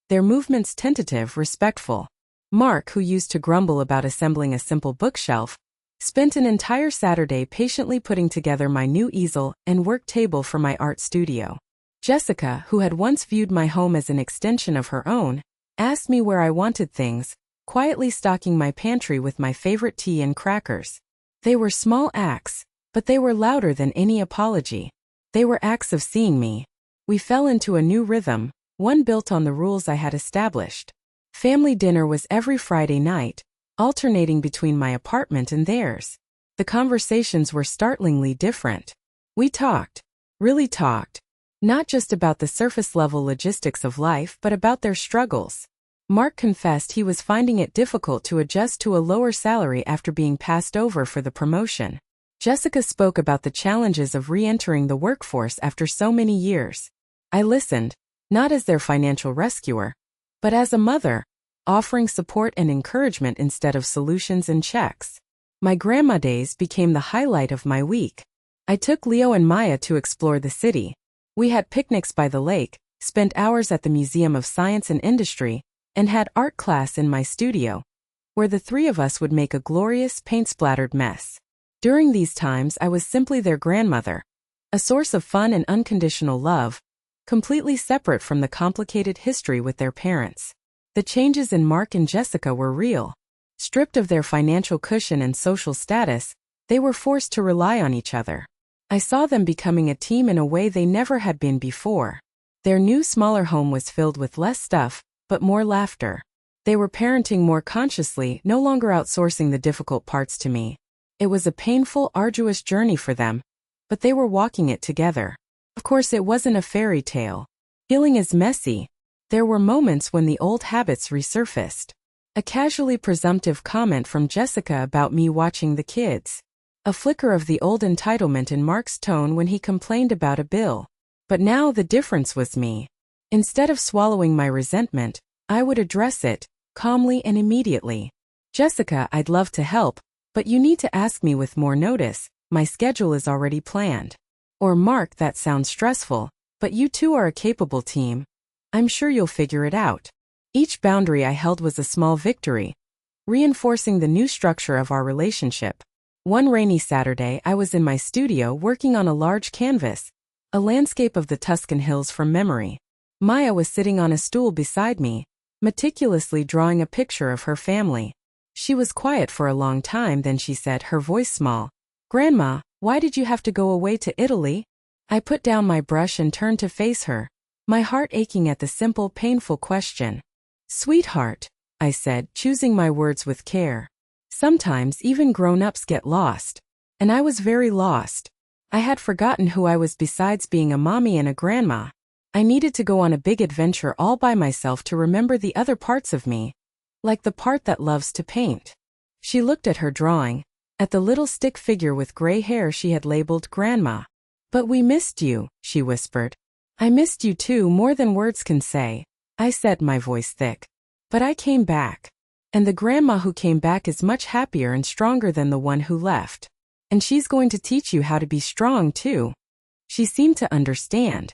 their movements tentative, respectful. Mark, who used to grumble about assembling a simple bookshelf, spent an entire Saturday patiently putting together my new easel and work table for my art studio. Jessica, who had once viewed my home as an extension of her own, asked me where I wanted things, quietly stocking my pantry with my favorite tea and crackers. They were small acts, but they were louder than any apology. They were acts of seeing me. We fell into a new rhythm, one built on the rules I had established. Family dinner was every Friday night, alternating between my apartment and theirs. The conversations were startlingly different. We talked, really talked, not just about the surface-level logistics of life but about their struggles. Mark confessed he was finding it difficult to adjust to a lower salary after being passed over for the promotion. Jessica spoke about the challenges of re-entering the workforce after so many years. I listened, not as their financial rescuer, but as a mother, offering support and encouragement instead of solutions and checks. My grandma days became the highlight of my week. I took Leo and Maya to explore the city. We had picnics by the lake, spent hours at the Museum of Science and Industry, and had art class in my studio, where the three of us would make a glorious paint-splattered mess. During these times I was simply their grandmother, a source of fun and unconditional love, completely separate from the complicated history with their parents. The changes in Mark and Jessica were real. Stripped of their financial cushion and social status, they were forced to rely on each other. I saw them becoming a team in a way they never had been before. Their new smaller home was filled with less stuff, but more laughter. They were parenting more consciously, no longer outsourcing the difficult parts to me. It was a painful, arduous journey for them, but they were walking it together. Of course, it wasn't a fairy tale. Healing is messy. There were moments when the old habits resurfaced. A casually presumptive comment from Jessica about me watching the kids. A flicker of the old entitlement in Mark's tone when he complained about a bill. But now the difference was me. Instead of swallowing my resentment, I would address it, calmly and immediately. "Jessica, I'd love to help, but you need to ask me with more notice. My schedule is already planned." Or, "Mark, that sounds stressful, but you two are a capable team. I'm sure you'll figure it out." Each boundary I held was a small victory, reinforcing the new structure of our relationship. One rainy Saturday, I was in my studio working on a large canvas, a landscape of the Tuscan hills from memory. Maya was sitting on a stool beside me, meticulously drawing a picture of her family. She was quiet for a long time, then she said, her voice small, "Grandma, why did you have to go away to Italy?" I put down my brush and turned to face her, my heart aching at the simple, painful question. "Sweetheart," I said, choosing my words with care. Sometimes even grown-ups get lost. And I was very lost. I had forgotten who I was besides being a mommy and a grandma. I needed to go on a big adventure all by myself to remember the other parts of me, like the part that loves to paint. She looked at her drawing, at the little stick figure with gray hair she had labeled Grandma. "But we missed you," she whispered. "I missed you too, more than words can say," I said, my voice thick. "But I came back. And the grandma who came back is much happier and stronger than the one who left. And she's going to teach you how to be strong too." She seemed to understand.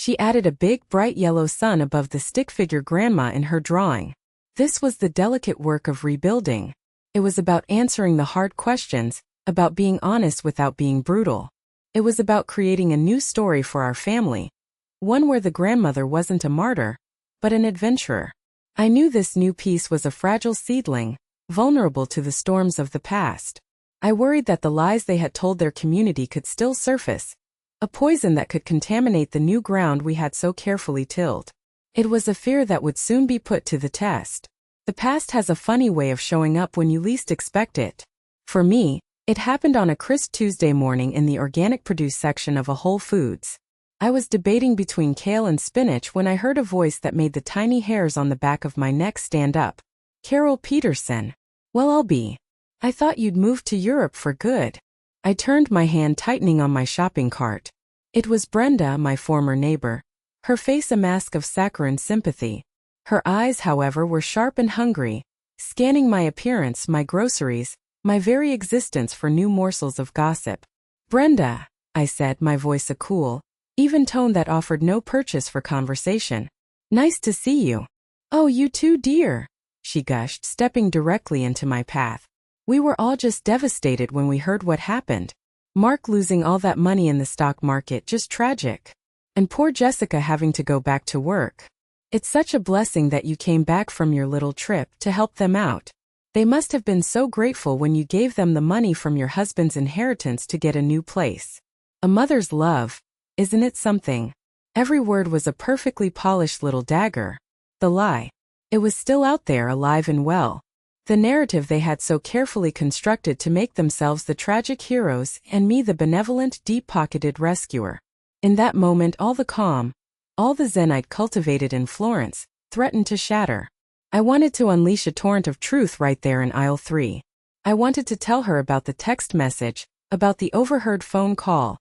She added a big, bright yellow sun above the stick figure grandma in her drawing. This was the delicate work of rebuilding. It was about answering the hard questions, about being honest without being brutal. It was about creating a new story for our family, one where the grandmother wasn't a martyr, but an adventurer. I knew this new piece was a fragile seedling, vulnerable to the storms of the past. I worried that the lies they had told their community could still surface, a poison that could contaminate the new ground we had so carefully tilled. It was a fear that would soon be put to the test. The past has a funny way of showing up when you least expect it. For me, it happened on a crisp Tuesday morning in the organic produce section of a Whole Foods. I was debating between kale and spinach when I heard a voice that made the tiny hairs on the back of my neck stand up. Carol Peterson. Well, I'll be. I thought you'd moved to Europe for good. I turned my hand tightening on my shopping cart. It was Brenda, my former neighbor, her face a mask of saccharine sympathy. Her eyes, however, were sharp and hungry, scanning my appearance, my groceries, my very existence for new morsels of gossip. Brenda, I said, my voice a cool, even tone that offered no purchase for conversation. Nice to see you. Oh, you too, dear, she gushed, stepping directly into my path. We were all just devastated when we heard what happened. Mark losing all that money in the stock market, just tragic. And poor Jessica having to go back to work. It's such a blessing that you came back from your little trip to help them out. They must have been so grateful when you gave them the money from your husband's inheritance to get a new place. A mother's love, isn't it something? Every word was a perfectly polished little dagger. The lie. It was still out there, alive and well. The narrative they had so carefully constructed to make themselves the tragic heroes and me the benevolent, deep-pocketed rescuer. In that moment all the calm, all the zen I'd cultivated in Florence, threatened to shatter. I wanted to unleash a torrent of truth right there in aisle 3. I wanted to tell her about the text message, about the overheard phone call,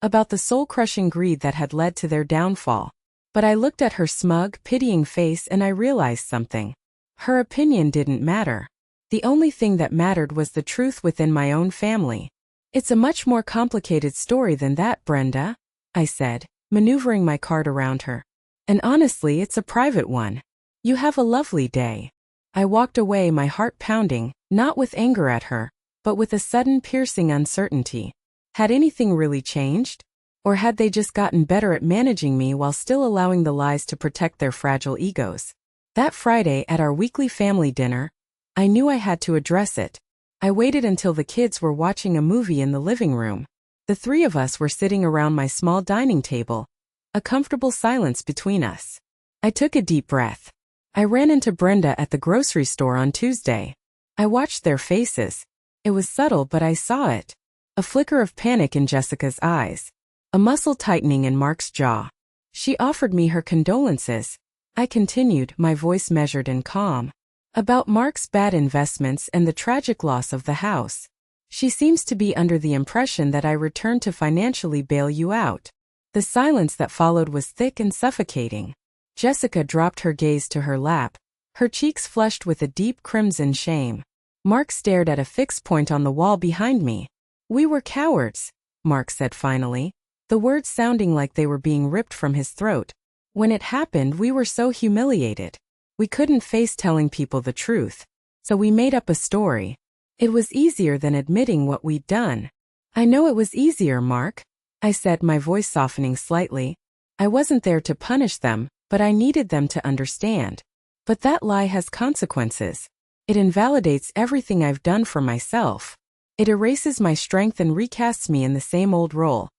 about the soul-crushing greed that had led to their downfall. But I looked at her smug, pitying face and I realized something. Her opinion didn't matter. The only thing that mattered was the truth within my own family. It's a much more complicated story than that, Brenda, I said, maneuvering my cart around her. And honestly, it's a private one. You have a lovely day. I walked away, my heart pounding, not with anger at her, but with a sudden piercing uncertainty. Had anything really changed? Or had they just gotten better at managing me while still allowing the lies to protect their fragile egos? That Friday at our weekly family dinner, I knew I had to address it. I waited until the kids were watching a movie in the living room. The three of us were sitting around my small dining table, a comfortable silence between us. I took a deep breath. I ran into Brenda at the grocery store on Tuesday. I watched their faces. It was subtle, but I saw it. A flicker of panic in Jessica's eyes. A muscle tightening in Mark's jaw. She offered me her condolences. I continued, my voice measured and calm. About Mark's bad investments and the tragic loss of the house. She seems to be under the impression that I returned to financially bail you out. The silence that followed was thick and suffocating. Jessica dropped her gaze to her lap, her cheeks flushed with a deep crimson shame. Mark stared at a fixed point on the wall behind me. We were cowards, Mark said finally, the words sounding like they were being ripped from his throat. When it happened, we were so humiliated. We couldn't face telling people the truth. So we made up a story. It was easier than admitting what we'd done. I know it was easier, Mark, I said, my voice softening slightly. I wasn't there to punish them, but I needed them to understand. But that lie has consequences. It invalidates everything I've done for myself. It erases my strength and recasts me in the same old role.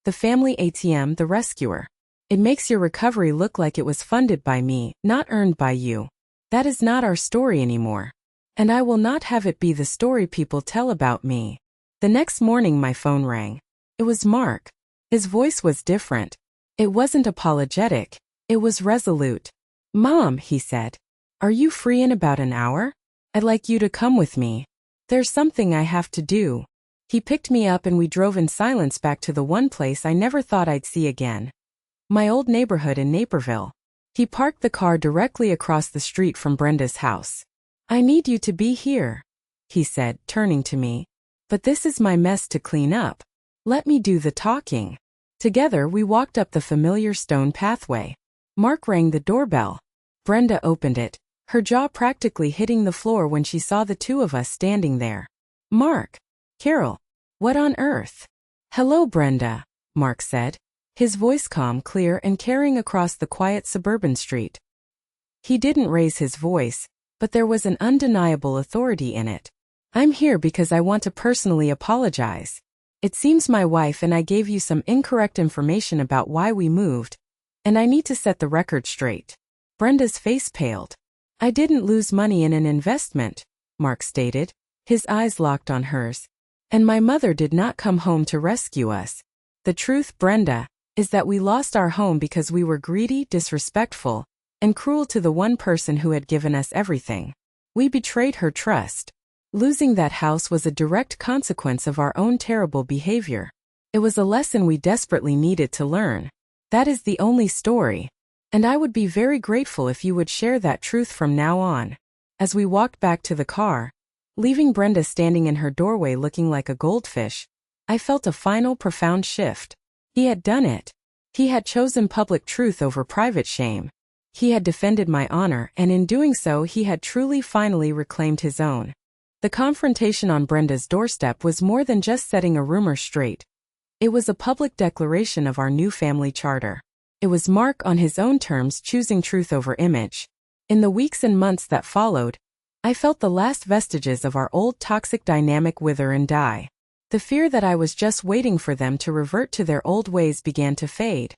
The family ATM, the rescuer. It makes your recovery look like it was funded by me, not earned by you. That is not our story anymore. And I will not have it be the story people tell about me. The next morning my phone rang. It was Mark. His voice was different. It wasn't apologetic. It was resolute. Mom, he said. Are you free in about an hour? I'd like you to come with me. There's something I have to do. He picked me up and we drove in silence back to the one place I never thought I'd see again. My old neighborhood in Naperville. He parked the car directly across the street from Brenda's house. I need you to be here, he said, turning to me. But this is my mess to clean up. Let me do the talking. Together, we walked up the familiar stone pathway. Mark rang the doorbell. Brenda opened it, her jaw practically hitting the floor when she saw the two of us standing there. Mark. Carol. What on earth? Hello, Brenda, Mark said, his voice calm, clear, and carrying across the quiet suburban street. He didn't raise his voice, but there was an undeniable authority in it. I'm here because I want to personally apologize. It seems my wife and I gave you some incorrect information about why we moved, and I need to set the record straight. Brenda's face paled. I didn't lose money in an investment, Mark stated, his eyes locked on hers. And my mother did not come home to rescue us. The truth, Brenda, is that we lost our home because we were greedy, disrespectful, and cruel to the one person who had given us everything. We betrayed her trust. Losing that house was a direct consequence of our own terrible behavior. It was a lesson we desperately needed to learn. That is the only story. And I would be very grateful if you would share that truth from now on. As we walked back to the car, leaving Brenda standing in her doorway looking like a goldfish, I felt a final profound shift. He had done it. He had chosen public truth over private shame. He had defended my honor, and in doing so he had truly finally reclaimed his own. The confrontation on Brenda's doorstep was more than just setting a rumor straight. It was a public declaration of our new family charter. It was Mark on his own terms choosing truth over image. In the weeks and months that followed, I felt the last vestiges of our old toxic dynamic wither and die. The fear that I was just waiting for them to revert to their old ways began to fade,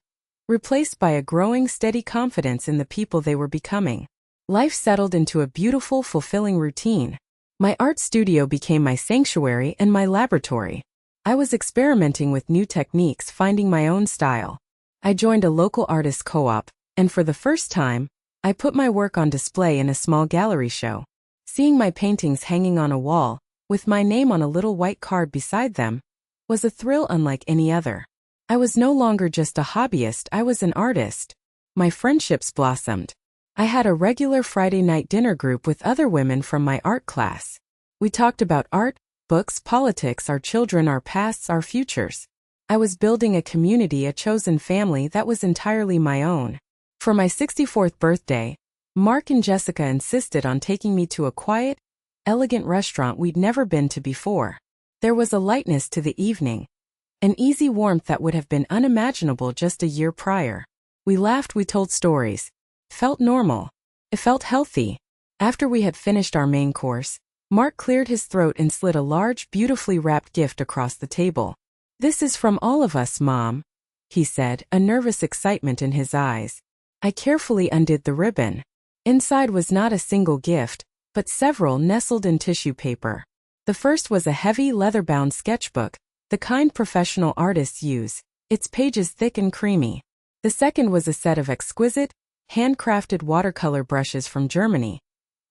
replaced by a growing steady confidence in the people they were becoming. Life settled into a beautiful, fulfilling routine. My art studio became my sanctuary and my laboratory. I was experimenting with new techniques, finding my own style. I joined a local artist co-op, and for the first time, I put my work on display in a small gallery show. Seeing my paintings hanging on a wall, with my name on a little white card beside them, was a thrill unlike any other. I was no longer just a hobbyist, I was an artist. My friendships blossomed. I had a regular Friday night dinner group with other women from my art class. We talked about art, books, politics, our children, our pasts, our futures. I was building a community, a chosen family that was entirely my own. For my 64th birthday, Mark and Jessica insisted on taking me to a quiet, elegant restaurant we'd never been to before. There was a lightness to the evening, an easy warmth that would have been unimaginable just a year prior. We laughed, we told stories. Felt normal. It felt healthy. After we had finished our main course, Mark cleared his throat and slid a large, beautifully wrapped gift across the table. This is from all of us, Mom, he said, a nervous excitement in his eyes. I carefully undid the ribbon. Inside was not a single gift, but several nestled in tissue paper. The first was a heavy leather-bound sketchbook, the kind professional artists use, its pages thick and creamy. The second was a set of exquisite, handcrafted watercolor brushes from Germany,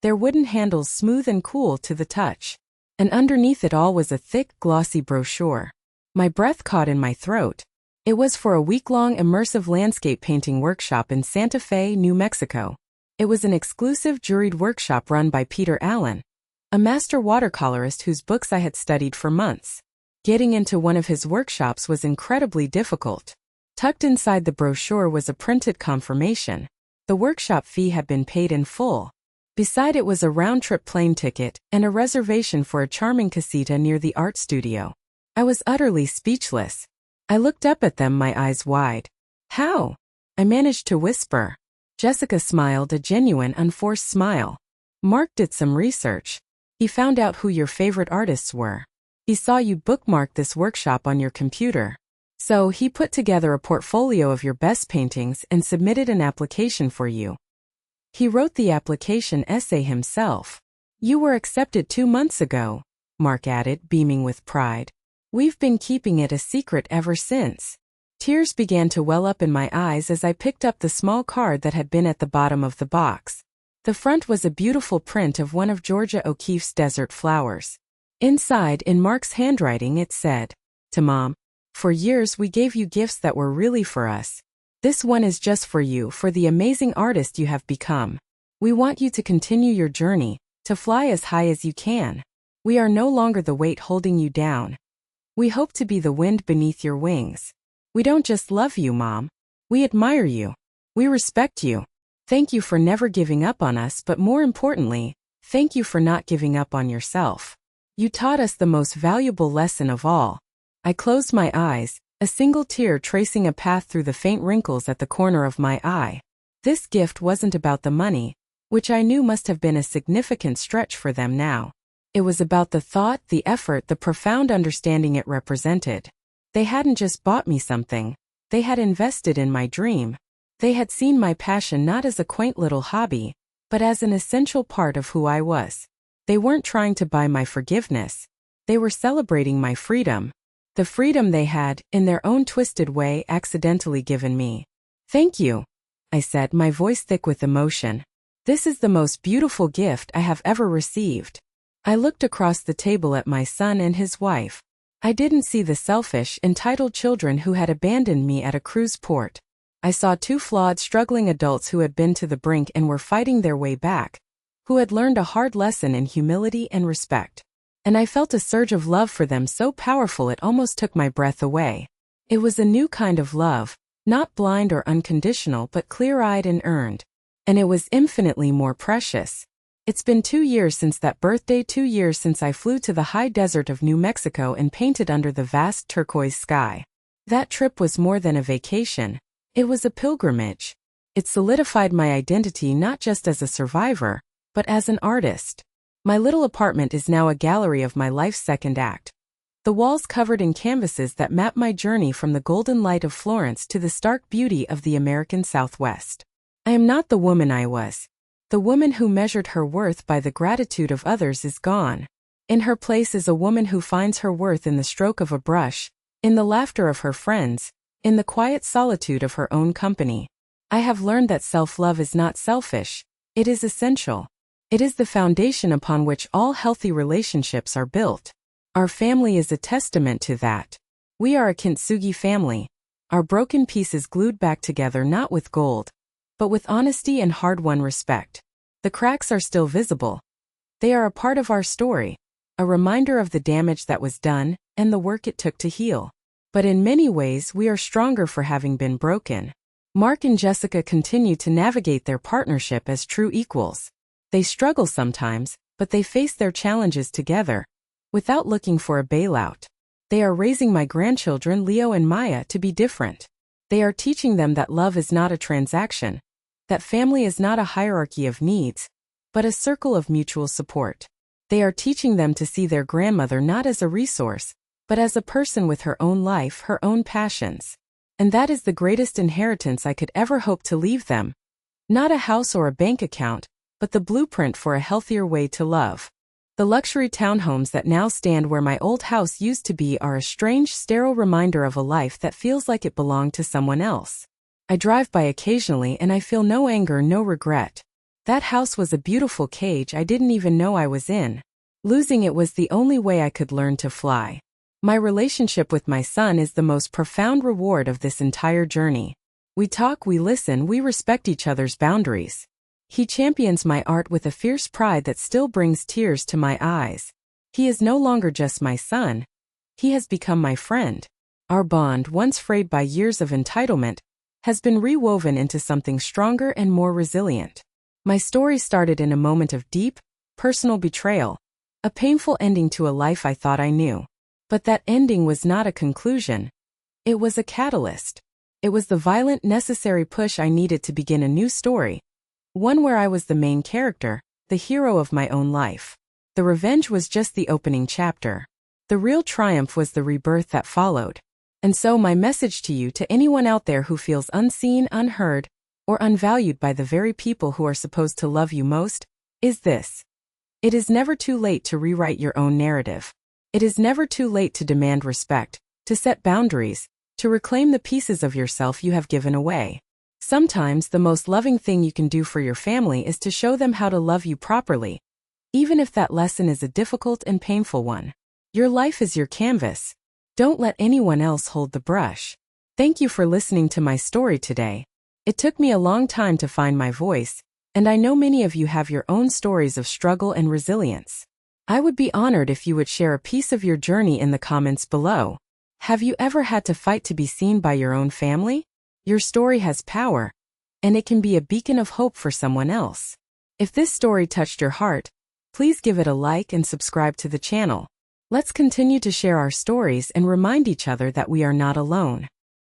their wooden handles smooth and cool to the touch. And underneath it all was a thick, glossy brochure. My breath caught in my throat. It was for a week-long immersive landscape painting workshop in Santa Fe, New Mexico. It was an exclusive juried workshop run by Peter Allen, a master watercolorist whose books I had studied for months. Getting into one of his workshops was incredibly difficult. Tucked inside the brochure was a printed confirmation. The workshop fee had been paid in full. Beside it was a round-trip plane ticket and a reservation for a charming casita near the art studio. I was utterly speechless. I looked up at them, my eyes wide. How? I managed to whisper. Jessica smiled, a genuine, unforced smile. Mark did some research. He found out who your favorite artists were. He saw you bookmark this workshop on your computer. So he put together a portfolio of your best paintings and submitted an application for you. He wrote the application essay himself. You were accepted 2 months ago, Mark added, beaming with pride. We've been keeping it a secret ever since. Tears began to well up in my eyes as I picked up the small card that had been at the bottom of the box. The front was a beautiful print of one of Georgia O'Keeffe's desert flowers. Inside, in Mark's handwriting, it said, "To Mom, for years we gave you gifts that were really for us. This one is just for you, for the amazing artist you have become. We want you to continue your journey, to fly as high as you can. We are no longer the weight holding you down. We hope to be the wind beneath your wings." We don't just love you, Mom. We admire you. We respect you. Thank you for never giving up on us, but more importantly, thank you for not giving up on yourself. You taught us the most valuable lesson of all. I closed my eyes, a single tear tracing a path through the faint wrinkles at the corner of my eye. This gift wasn't about the money, which I knew must have been a significant stretch for them now. It was about the thought, the effort, the profound understanding it represented. They hadn't just bought me something. They had invested in my dream. They had seen my passion not as a quaint little hobby, but as an essential part of who I was. They weren't trying to buy my forgiveness. They were celebrating my freedom. The freedom they had, in their own twisted way, accidentally given me. Thank you, I said, my voice thick with emotion. This is the most beautiful gift I have ever received. I looked across the table at my son and his wife. I didn't see the selfish, entitled children who had abandoned me at a cruise port. I saw two flawed, struggling adults who had been to the brink and were fighting their way back, who had learned a hard lesson in humility and respect. And I felt a surge of love for them so powerful it almost took my breath away. It was a new kind of love, not blind or unconditional but clear-eyed and earned. And it was infinitely more precious. It's been 2 years since that birthday, 2 years since I flew to the high desert of New Mexico and painted under the vast turquoise sky. That trip was more than a vacation. It was a pilgrimage. It solidified my identity not just as a survivor, but as an artist. My little apartment is now a gallery of my life's second act. The walls covered in canvases that map my journey from the golden light of Florence to the stark beauty of the American Southwest. I am not the woman I was. The woman who measured her worth by the gratitude of others is gone. In her place is a woman who finds her worth in the stroke of a brush, in the laughter of her friends, in the quiet solitude of her own company. I have learned that self-love is not selfish. It is essential. It is the foundation upon which all healthy relationships are built. Our family is a testament to that. We are a kintsugi family. Our broken pieces glued back together not with gold, but with honesty and hard-won respect. The cracks are still visible. They are a part of our story, a reminder of the damage that was done and the work it took to heal. But in many ways we are stronger for having been broken. Mark and Jessica continue to navigate their partnership as true equals. They struggle sometimes, but they face their challenges together, without looking for a bailout. They are raising my grandchildren Leo and Maya to be different. They are teaching them that love is not a transaction, that family is not a hierarchy of needs, but a circle of mutual support. They are teaching them to see their grandmother not as a resource, but as a person with her own life, her own passions. And that is the greatest inheritance I could ever hope to leave them. Not a house or a bank account, but the blueprint for a healthier way to love. The luxury townhomes that now stand where my old house used to be are a strange, sterile reminder of a life that feels like it belonged to someone else. I drive by occasionally and I feel no anger, no regret. That house was a beautiful cage I didn't even know I was in. Losing it was the only way I could learn to fly. My relationship with my son is the most profound reward of this entire journey. We talk, we listen, we respect each other's boundaries. He champions my art with a fierce pride that still brings tears to my eyes. He is no longer just my son. He has become my friend. Our bond, once frayed by years of entitlement, has been rewoven into something stronger and more resilient. My story started in a moment of deep, personal betrayal, a painful ending to a life I thought I knew. But that ending was not a conclusion. It was a catalyst. It was the violent, necessary push I needed to begin a new story. One where I was the main character, the hero of my own life. The revenge was just the opening chapter. The real triumph was the rebirth that followed. And so my message to you, to anyone out there who feels unseen, unheard, or unvalued by the very people who are supposed to love you most, is this. It is never too late to rewrite your own narrative. It is never too late to demand respect, to set boundaries, to reclaim the pieces of yourself you have given away. Sometimes the most loving thing you can do for your family is to show them how to love you properly, even if that lesson is a difficult and painful one. Your life is your canvas. Don't let anyone else hold the brush. Thank you for listening to my story today. It took me a long time to find my voice, and I know many of you have your own stories of struggle and resilience. I would be honored if you would share a piece of your journey in the comments below. Have you ever had to fight to be seen by your own family? Your story has power, and it can be a beacon of hope for someone else. If this story touched your heart, please give it a like and subscribe to the channel. Let's continue to share our stories and remind each other that we are not alone.